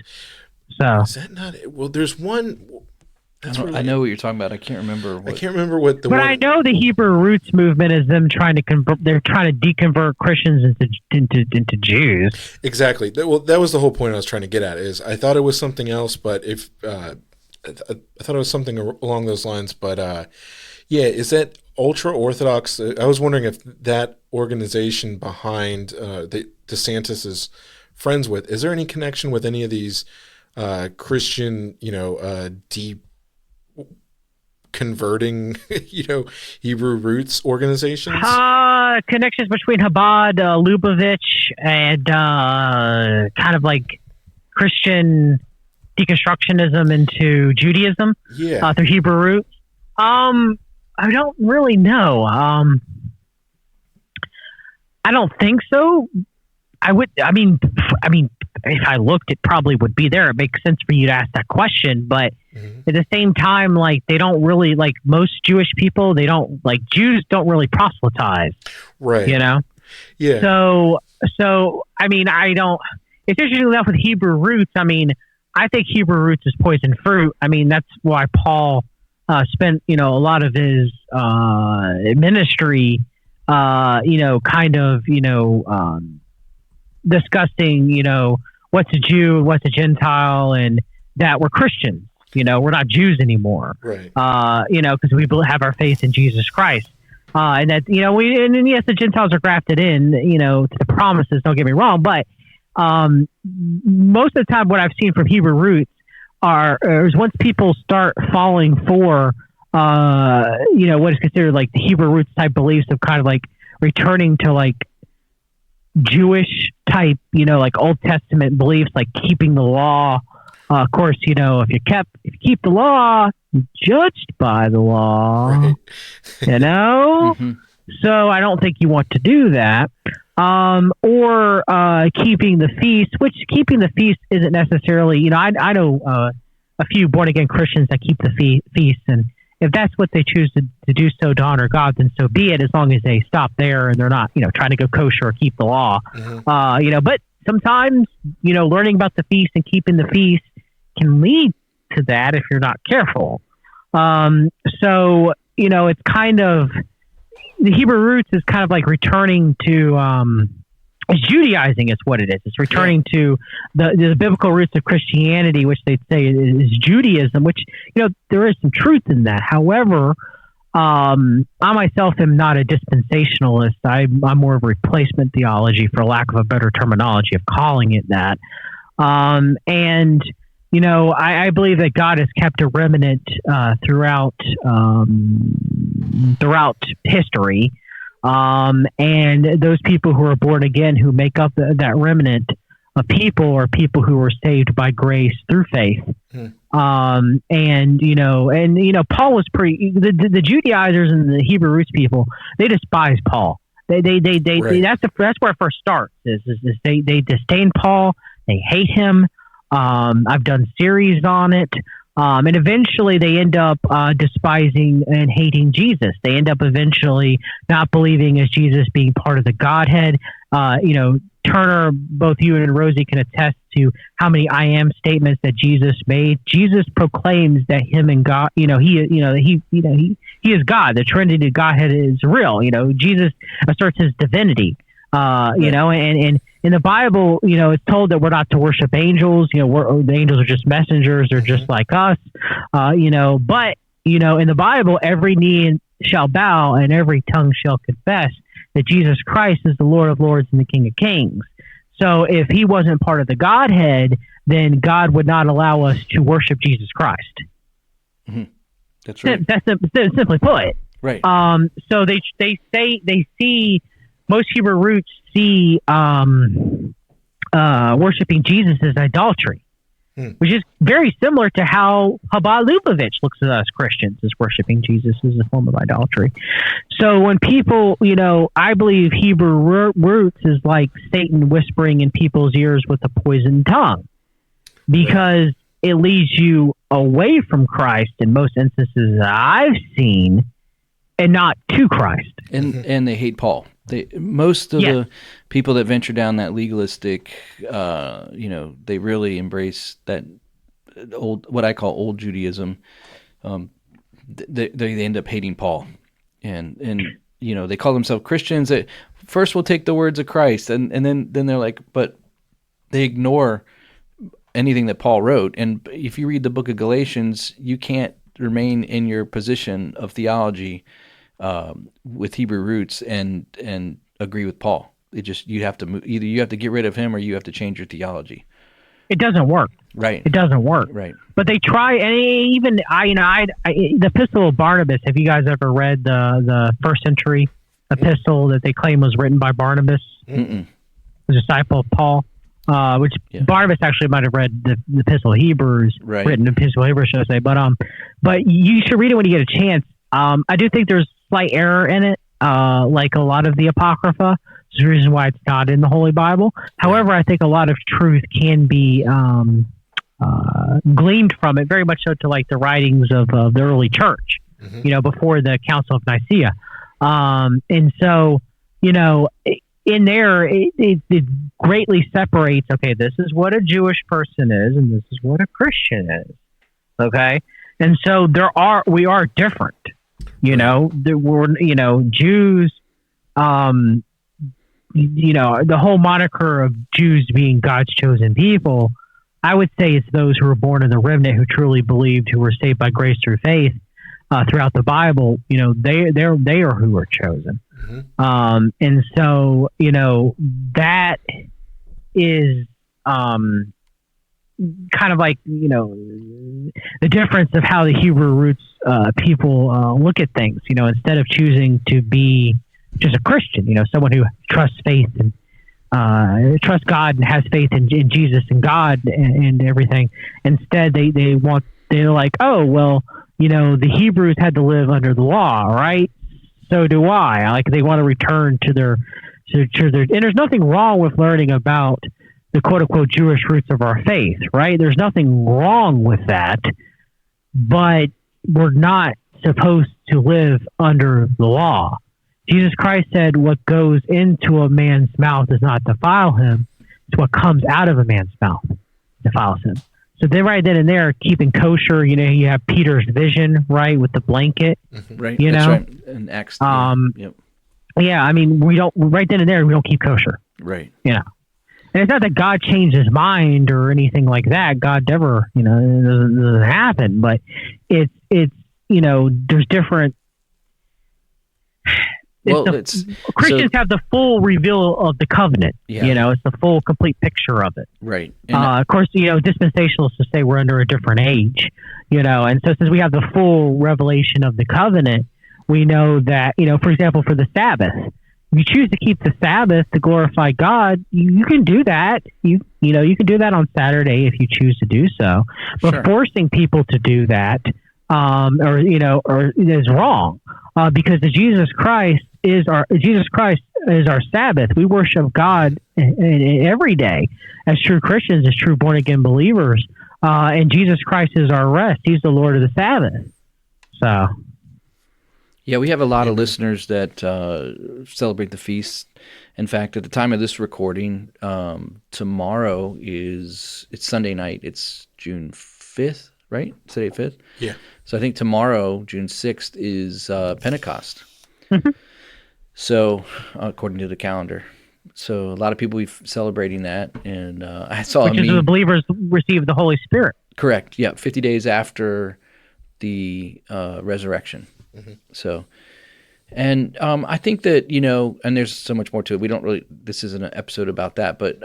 Speaker 4: So
Speaker 2: Is that not it? Well, there's one.
Speaker 1: I know what you're talking about. I can't remember.
Speaker 2: I can't remember what the.
Speaker 4: But
Speaker 2: one,
Speaker 4: I know the Hebrew roots movement is them trying to convert. They're trying to deconvert Christians into Jews.
Speaker 2: Exactly. That was the whole point I was trying to get at. Is I thought it was something else, but if I thought it was something along those lines, but is that ultra Orthodox? I was wondering if that organization behind that DeSantis is friends with, is there any connection with any of these Christian, deep converting, Hebrew roots organizations?
Speaker 4: Connections between Chabad, Lubavitch, and kind of like Christian deconstructionism into Judaism through Hebrew roots. I don't really know. I don't think so. I mean, if I looked, it probably would be there. It makes sense for you to ask that question, but at the same time, like they don't really like most Jewish people. They don't like Jews don't really proselytize,
Speaker 2: right?
Speaker 4: Yeah. So I mean, I don't. It's interesting enough with Hebrew roots. I mean, I think Hebrew roots is poison fruit. I mean, that's why Paul spent a lot of his ministry, discussing, what's a Jew and what's a Gentile, and that we're Christians. We're not Jews anymore.
Speaker 2: Right.
Speaker 4: Because we have our faith in Jesus Christ. And that, and yes, the Gentiles are grafted in, to the promises, don't get me wrong. But most of the time, what I've seen from Hebrew roots is once people start falling for, what is considered like the Hebrew roots type beliefs of kind of like returning to like Jewish type, like Old Testament beliefs, like keeping the law. Of course, if you keep the law, you're judged by the law,
Speaker 2: right.
Speaker 4: So I don't think you want to do that. Or keeping the feast, which keeping the feast isn't necessarily, I know a few born again Christians that keep the feast, and if that's what they choose to do so to honor God, then so be it. As long as they stop there and they're not, trying to go kosher or keep the law, But sometimes, learning about the feast and keeping the feast can lead to that if you're not careful. So it's kind of the Hebrew roots is kind of like returning to. It's Judaizing is what it is. It's returning to the biblical roots of Christianity, which they'd say is Judaism, which, there is some truth in that. However, I myself am not a dispensationalist. I'm more of a replacement theology, for lack of a better terminology of calling it that. And, I believe that God has kept a remnant throughout history. And those people who are born again, who make up that remnant of people, are people who were saved by grace through faith. Paul was the Judaizers and the Hebrew roots people, they despise Paul. They that's where it first starts is they disdain Paul. They hate him. I've done series on it. And eventually they end up despising and hating Jesus. They end up eventually not believing as Jesus being part of the Godhead. Turner, both you and Rosie can attest to how many I am statements that Jesus made. Jesus proclaims that him and God, he is God. The Trinity, Godhead is real. Jesus asserts his divinity. And in the Bible, it's told that we're not to worship angels. The angels are just messengers. They're just like us. But in the Bible, every knee shall bow and every tongue shall confess that Jesus Christ is the Lord of Lords and the King of Kings. So if he wasn't part of the Godhead, then God would not allow us to worship Jesus Christ.
Speaker 1: Mm-hmm. That's right.
Speaker 4: That's simply put.
Speaker 1: Right.
Speaker 4: So they see. Most Hebrew roots see worshiping Jesus as idolatry, which is very similar to how Chabad Lubavitch looks at us Christians as worshiping Jesus as a form of idolatry. So when people, I believe Hebrew roots is like Satan whispering in people's ears with a poisoned tongue, because it leads you away from Christ in most instances that I've seen, and not to Christ.
Speaker 1: And they hate Paul. Most of the people that venture down that legalistic, they really embrace that what I call old Judaism. They end up hating Paul, and they call themselves Christians. That first will take the words of Christ, and then they're like, but they ignore anything that Paul wrote. And if you read the book of Galatians, you can't remain in your position of theology with Hebrew roots and agree with Paul. You have to either you have to get rid of him or you have to change your theology.
Speaker 4: It doesn't work.
Speaker 1: Right.
Speaker 4: It doesn't work.
Speaker 1: Right.
Speaker 4: But they try, and even the Epistle of Barnabas. Have you guys ever read the first century epistle that they claim was written by Barnabas, the disciple of Paul? Which Barnabas actually might have read the Epistle of Hebrews, written the Epistle of Hebrews, should I say? But you should read it when you get a chance. I do think there's slight error in it, like a lot of the Apocrypha. There's a reason why it's not in the Holy Bible. However, I think a lot of truth can be gleaned from it, very much so to like the writings of the early church, before the Council of Nicaea. And so, in there, it greatly separates, okay, this is what a Jewish person is, and this is what a Christian is. Okay? And so we are different. There were, Jews, the whole moniker of Jews being God's chosen people, I would say it's those who were born in the remnant, who truly believed, who were saved by grace through faith throughout the Bible. They are who are chosen. And so, that is kind of like, the difference of how the Hebrew roots people look at things. Instead of choosing to be just a Christian, someone who trusts faith and trusts God and has faith in Jesus and God and everything. Instead, they're like, oh, well, the Hebrews had to live under the law, right? So do I. Like, they want to return to their, and there's nothing wrong with learning about the quote unquote Jewish roots of our faith, right? There's nothing wrong with that, but we're not supposed to live under the law. Jesus Christ said, what goes into a man's mouth does not defile him. It's what comes out of a man's mouth defiles him. So then right then and there, keeping kosher, you have Peter's vision, right, with the blanket.
Speaker 1: Right.
Speaker 4: That's
Speaker 1: right. In Acts. Yep.
Speaker 4: Yeah, I mean, we don't, right then and there, we don't keep kosher.
Speaker 1: Right.
Speaker 4: And it's not that God changed his mind or anything like that. God never, it doesn't happen, but it's there's different. Christians have the full reveal of the covenant. Yeah. It's the full, complete picture of it.
Speaker 1: Right.
Speaker 4: Of course, dispensationalists to say we're under a different age. And so since we have the full revelation of the covenant, we know that for example, for the Sabbath, if you choose to keep the Sabbath to glorify God, you can do that. You can do that on Saturday if you choose to do so. But sure, forcing people to do that, is wrong. Because Jesus Christ is our Sabbath. We worship God every day as true Christians, as true born again believers. And Jesus Christ is our rest. He's the Lord of the Sabbath. So,
Speaker 1: yeah, we have a lot of listeners that celebrate the feast. In fact, at the time of this recording, tomorrow it's Sunday night. It's June 5th, right? Today 5th?
Speaker 2: Yeah.
Speaker 1: So I think tomorrow, June 6th, is Pentecost. So, according to the calendar. So a lot of people celebrating that. And I saw
Speaker 4: Which is the believers receive the Holy Spirit.
Speaker 1: Correct. Yeah, 50 days after the resurrection. So, and I think that, and there's so much more to it. We don't really, this isn't an episode about that, but,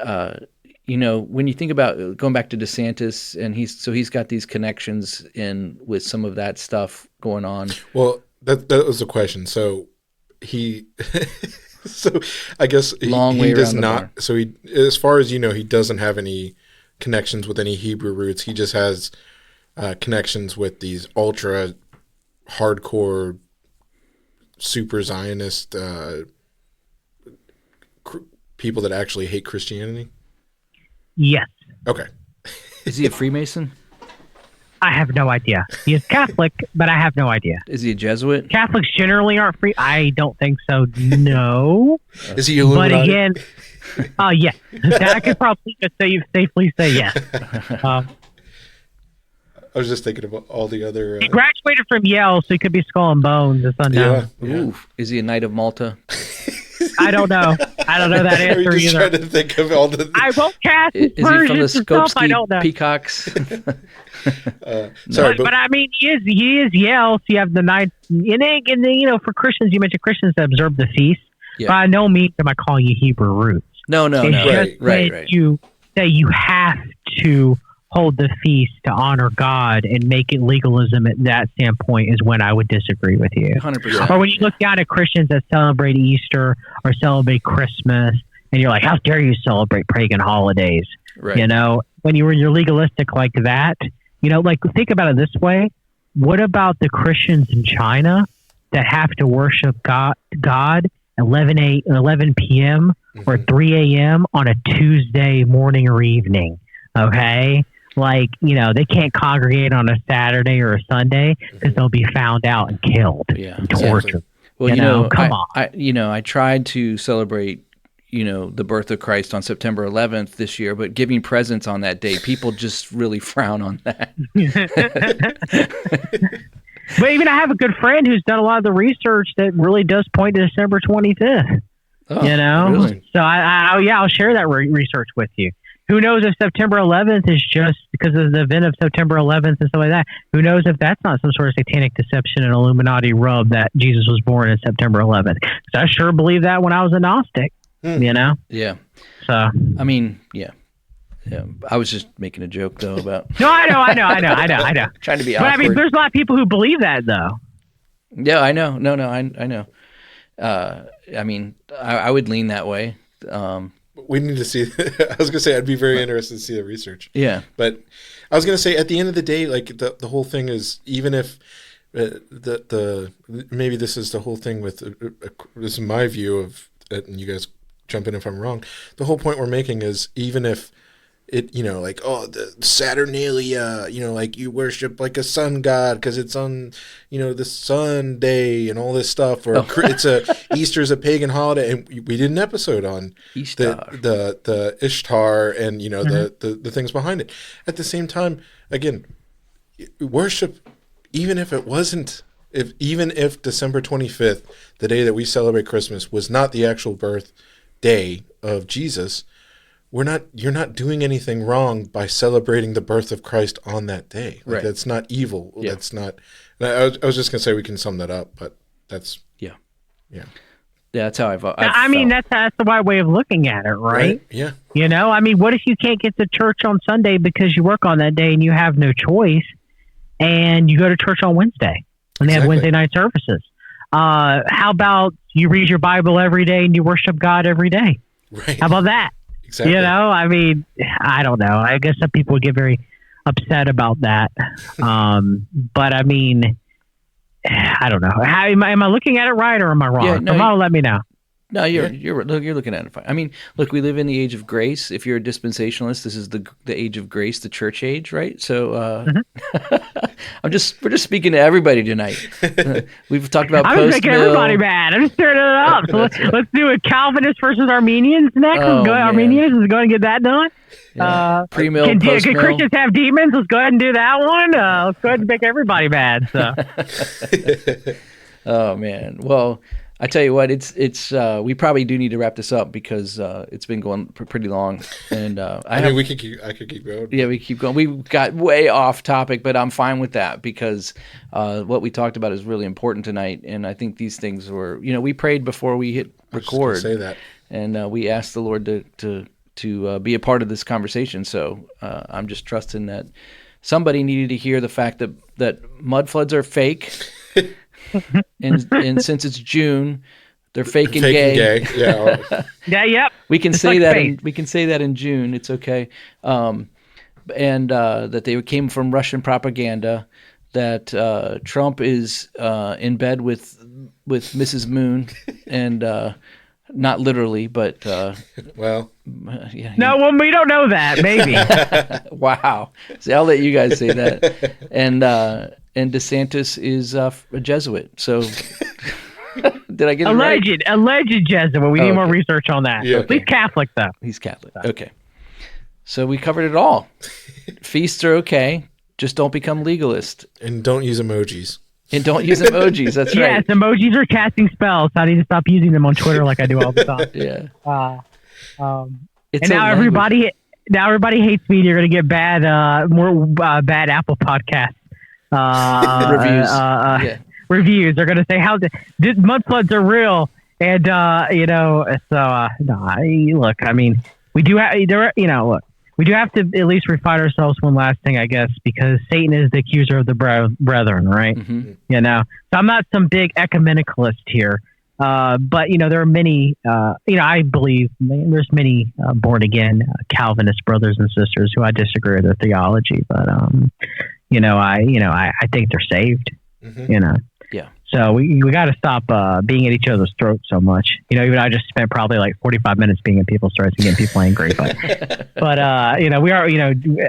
Speaker 1: when you think about going back to DeSantis and he's got these connections with some of that stuff going on.
Speaker 2: Well, that was the question. So so I guess he does not, so he, as far as he doesn't have any connections with any Hebrew roots. He just has connections with these ultra hardcore super Zionist people that actually hate Christianity?
Speaker 4: Yes.
Speaker 2: Okay.
Speaker 1: Is he a Freemason?
Speaker 4: I have no idea. He is Catholic, but I have no idea.
Speaker 1: Is he a Jesuit?
Speaker 4: Catholics generally aren't free. I don't think so. No.
Speaker 2: Is he Illuminati?
Speaker 4: But again, yes. That I could probably safely say yes.
Speaker 2: I was just thinking about all the other...
Speaker 4: He graduated from Yale, so he could be Skull and Bones. It's unknown.
Speaker 2: Yeah.
Speaker 1: Ooh. Is he a Knight of Malta?
Speaker 4: I don't know. I don't know that answer
Speaker 2: just
Speaker 4: either.
Speaker 2: Trying to think of all the...
Speaker 4: I won't cast
Speaker 1: Is he from the Skopsky Peacocks?
Speaker 2: Sorry,
Speaker 4: but I mean, he is Yale, so you have the night. And for Christians, you mentioned Christians that observe the feast. Yeah. By no means am I calling you Hebrew roots.
Speaker 1: No.
Speaker 2: Right.
Speaker 4: You have to hold the feast to honor God and make it legalism at that standpoint is when I would disagree with you.
Speaker 1: 100%.
Speaker 4: Or when you look down at Christians that celebrate Easter or celebrate Christmas, and you're like, how dare you celebrate pagan holidays?
Speaker 1: Right.
Speaker 4: When you're legalistic like that, think about it this way. What about the Christians in China that have to worship God 11 p.m. or 3 a.m. on a Tuesday morning or evening? Okay? They can't congregate on a Saturday or a Sunday because they'll be found out and killed and tortured.
Speaker 1: Well,
Speaker 4: come on.
Speaker 1: I tried to celebrate, the birth of Christ on September 11th this year, but giving presents on that day, people just really frown on that.
Speaker 4: But even I have a good friend who's done a lot of the research that really does point to December 25th.
Speaker 1: Oh, really?
Speaker 4: So I'll share that research with you. Who knows if September 11th is just because of the event of September 11th and stuff like that? Who knows if that's not some sort of satanic deception and Illuminati rub that Jesus was born on September 11th? Because I sure believed that when I was a Gnostic,
Speaker 1: Yeah.
Speaker 4: So.
Speaker 1: I mean, yeah. I was just making a joke, though, about...
Speaker 4: No, I know.
Speaker 1: Trying to be
Speaker 4: awkward. But I mean, there's a lot of people who believe that, though.
Speaker 1: Yeah, I know. No, I know. I mean, I would lean that way.
Speaker 2: We need to see. I was going to say I'd be very interested to see the research.
Speaker 1: Yeah,
Speaker 2: but I was going to say at the end of the day, like the whole thing is, even if maybe this is the whole thing with this is my view of, and you guys jump in if I'm wrong. The whole point we're making is even if it, like, the Saturnalia, like you worship like a sun god because it's on, the sun day and all this stuff, or Easter's a pagan holiday, and we did an episode on the Ishtar and the things behind it. At the same time, again, worship, even if it wasn't, even if December 25th, the day that we celebrate Christmas, was not the actual birth day of Jesus. You're not doing anything wrong by celebrating the birth of Christ on that day. Like,
Speaker 1: right.
Speaker 2: That's not evil.
Speaker 1: Yeah.
Speaker 2: That's not. I was just gonna say we can sum that up, but that's yeah.
Speaker 1: That's how I've
Speaker 4: I mean, that's the right way of looking at it, right?
Speaker 2: Yeah.
Speaker 4: I mean, what if you can't get to church on Sunday because you work on that day and you have no choice, and you go to church on Wednesday and they have Wednesday night services? How about you read your Bible every day and you worship God every day?
Speaker 2: Right.
Speaker 4: How about that?
Speaker 2: Exactly.
Speaker 4: I mean, I don't know. I guess some people get very upset about that. But I mean, I don't know. Am I looking at it right, or am I wrong?
Speaker 1: Yeah, no,
Speaker 4: Tomorrow, let me know.
Speaker 1: No, you're looking at it fine. I mean, look, we live in the age of grace. If you're a dispensationalist, this is the age of grace, the church age, right? So we're just speaking to everybody tonight. We've talked about
Speaker 4: I'm just making everybody mad. I'm just stirring it up. So let's do a Calvinist versus Armenians next.
Speaker 1: Oh,
Speaker 4: Armenians, let's go ahead and get that done.
Speaker 1: Yeah. Pre-mill,
Speaker 4: can
Speaker 1: post-mill.
Speaker 4: Christians have demons? Let's go ahead and do that one. Let's go ahead and make everybody mad. So.
Speaker 1: Oh man, well. I tell you what, it's we probably do need to wrap this up because it's been going pretty long, and I
Speaker 2: could keep going.
Speaker 1: Yeah, we keep going. We got way off topic, but I'm fine with that because what we talked about is really important tonight, and I think these things were, we prayed before we hit record.
Speaker 2: Say that,
Speaker 1: and we asked the Lord to be a part of this conversation. So I'm just trusting that somebody needed to hear the fact that mud floods are fake. and since it's June, they're fake and gay.
Speaker 2: Yeah.
Speaker 4: Yeah. Yep.
Speaker 1: We can say that. We can say that in June. It's okay. And that they came from Russian propaganda. That Trump is in bed with Mrs. Moon, and not literally, but
Speaker 2: well.
Speaker 1: Yeah.
Speaker 4: No, well, we don't know that. Maybe.
Speaker 1: Wow. See, I'll let you guys say that. And DeSantis is a Jesuit. So did I get it right?
Speaker 4: Alleged Jesuit. We need more research on that.
Speaker 2: Yeah.
Speaker 4: He's Catholic, though.
Speaker 1: He's Catholic. Okay. So we covered it all. Feasts are okay. Just don't become legalist.
Speaker 2: And don't use emojis.
Speaker 1: That's right.
Speaker 4: Yes, emojis are casting spells. I need to stop using them on Twitter like I do all the time.
Speaker 1: Yeah.
Speaker 4: And now everybody hates me. You're going to get more bad Apple Podcasts. Reviews. They're going to say how mud floods are real, and look. I mean, we do have we do have to at least refine ourselves one last thing, I guess, because Satan is the accuser of the brethren, right?
Speaker 1: Mm-hmm.
Speaker 4: So I'm not some big ecumenicalist here, but there are many. I believe there's many born again Calvinist brothers and sisters who I disagree with their theology, but I think they're saved.
Speaker 2: Mm-hmm.
Speaker 1: Yeah.
Speaker 4: So we got to stop being at each other's throats so much. Even I just spent probably like 45 minutes being at people's throats and getting people angry. But we are.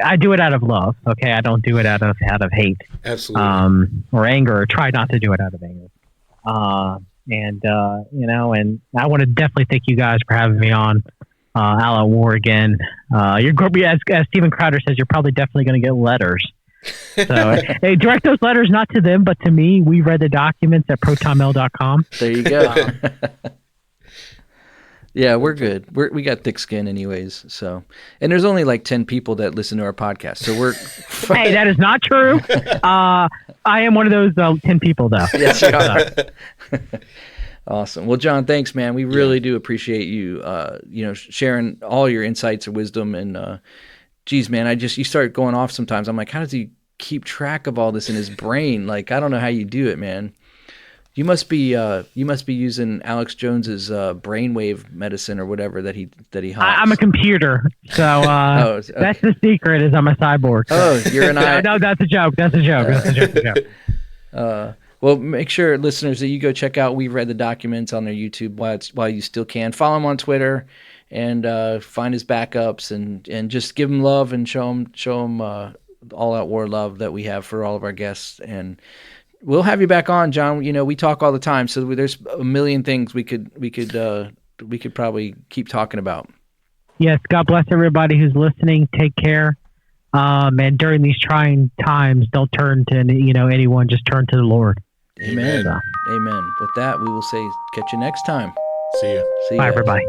Speaker 4: I do it out of love. Okay, I don't do it out of hate.
Speaker 2: Absolutely.
Speaker 4: Or anger. Or try not to do it out of anger. And I want to definitely thank you guys for having me on. All Out War again. You're as Steven Crowder says, you're probably definitely going to get letters. So hey, direct those letters not to them, but to me. We read the documents at protonmail.com.
Speaker 1: There you go. Yeah, we're good. We got thick skin anyways. So, and there's only like 10 people that listen to our podcast. So we're
Speaker 4: Hey, that is not true. I am one of those 10 people though.
Speaker 1: Yes, you are. Awesome. Well, John, thanks, man. We really do appreciate you sharing all your insights and wisdom, and geez, man, you start going off sometimes. I'm like, how does he keep track of all this in his brain? Like, I don't know how you do it, man. You must be using Alex Jones's brainwave medicine or whatever that he hops.
Speaker 4: I'm a computer, so that's the secret. Is I'm a cyborg.
Speaker 1: Oh, you're an
Speaker 4: No, that's a joke. That's a joke.
Speaker 1: Well, make sure, listeners, that you go check out We've Read the Documents on their YouTube while you still can. Follow him on Twitter and find his backups and just give him love and show him all out war love that we have for all of our guests. And we'll have you back on, John. You know, we talk all the time, so there's a million things we could probably keep talking about.
Speaker 4: Yes, God bless everybody who's listening. Take care. And during these trying times, don't turn to anyone. Just turn to the Lord.
Speaker 1: Amen. Amen. With that, we will say, catch you next time.
Speaker 2: See ya.
Speaker 4: Bye, everybody.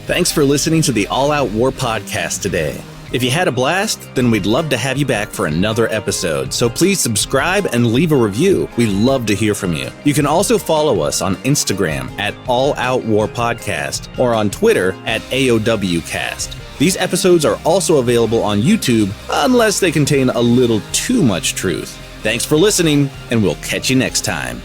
Speaker 3: Thanks for listening to the All Out War podcast today. If you had a blast, then we'd love to have you back for another episode. So please subscribe and leave a review. We love to hear from you. You can also follow us on Instagram at All Out War Podcast or on Twitter at AOWcast. These episodes are also available on YouTube unless they contain a little too much truth. Thanks for listening, and we'll catch you next time.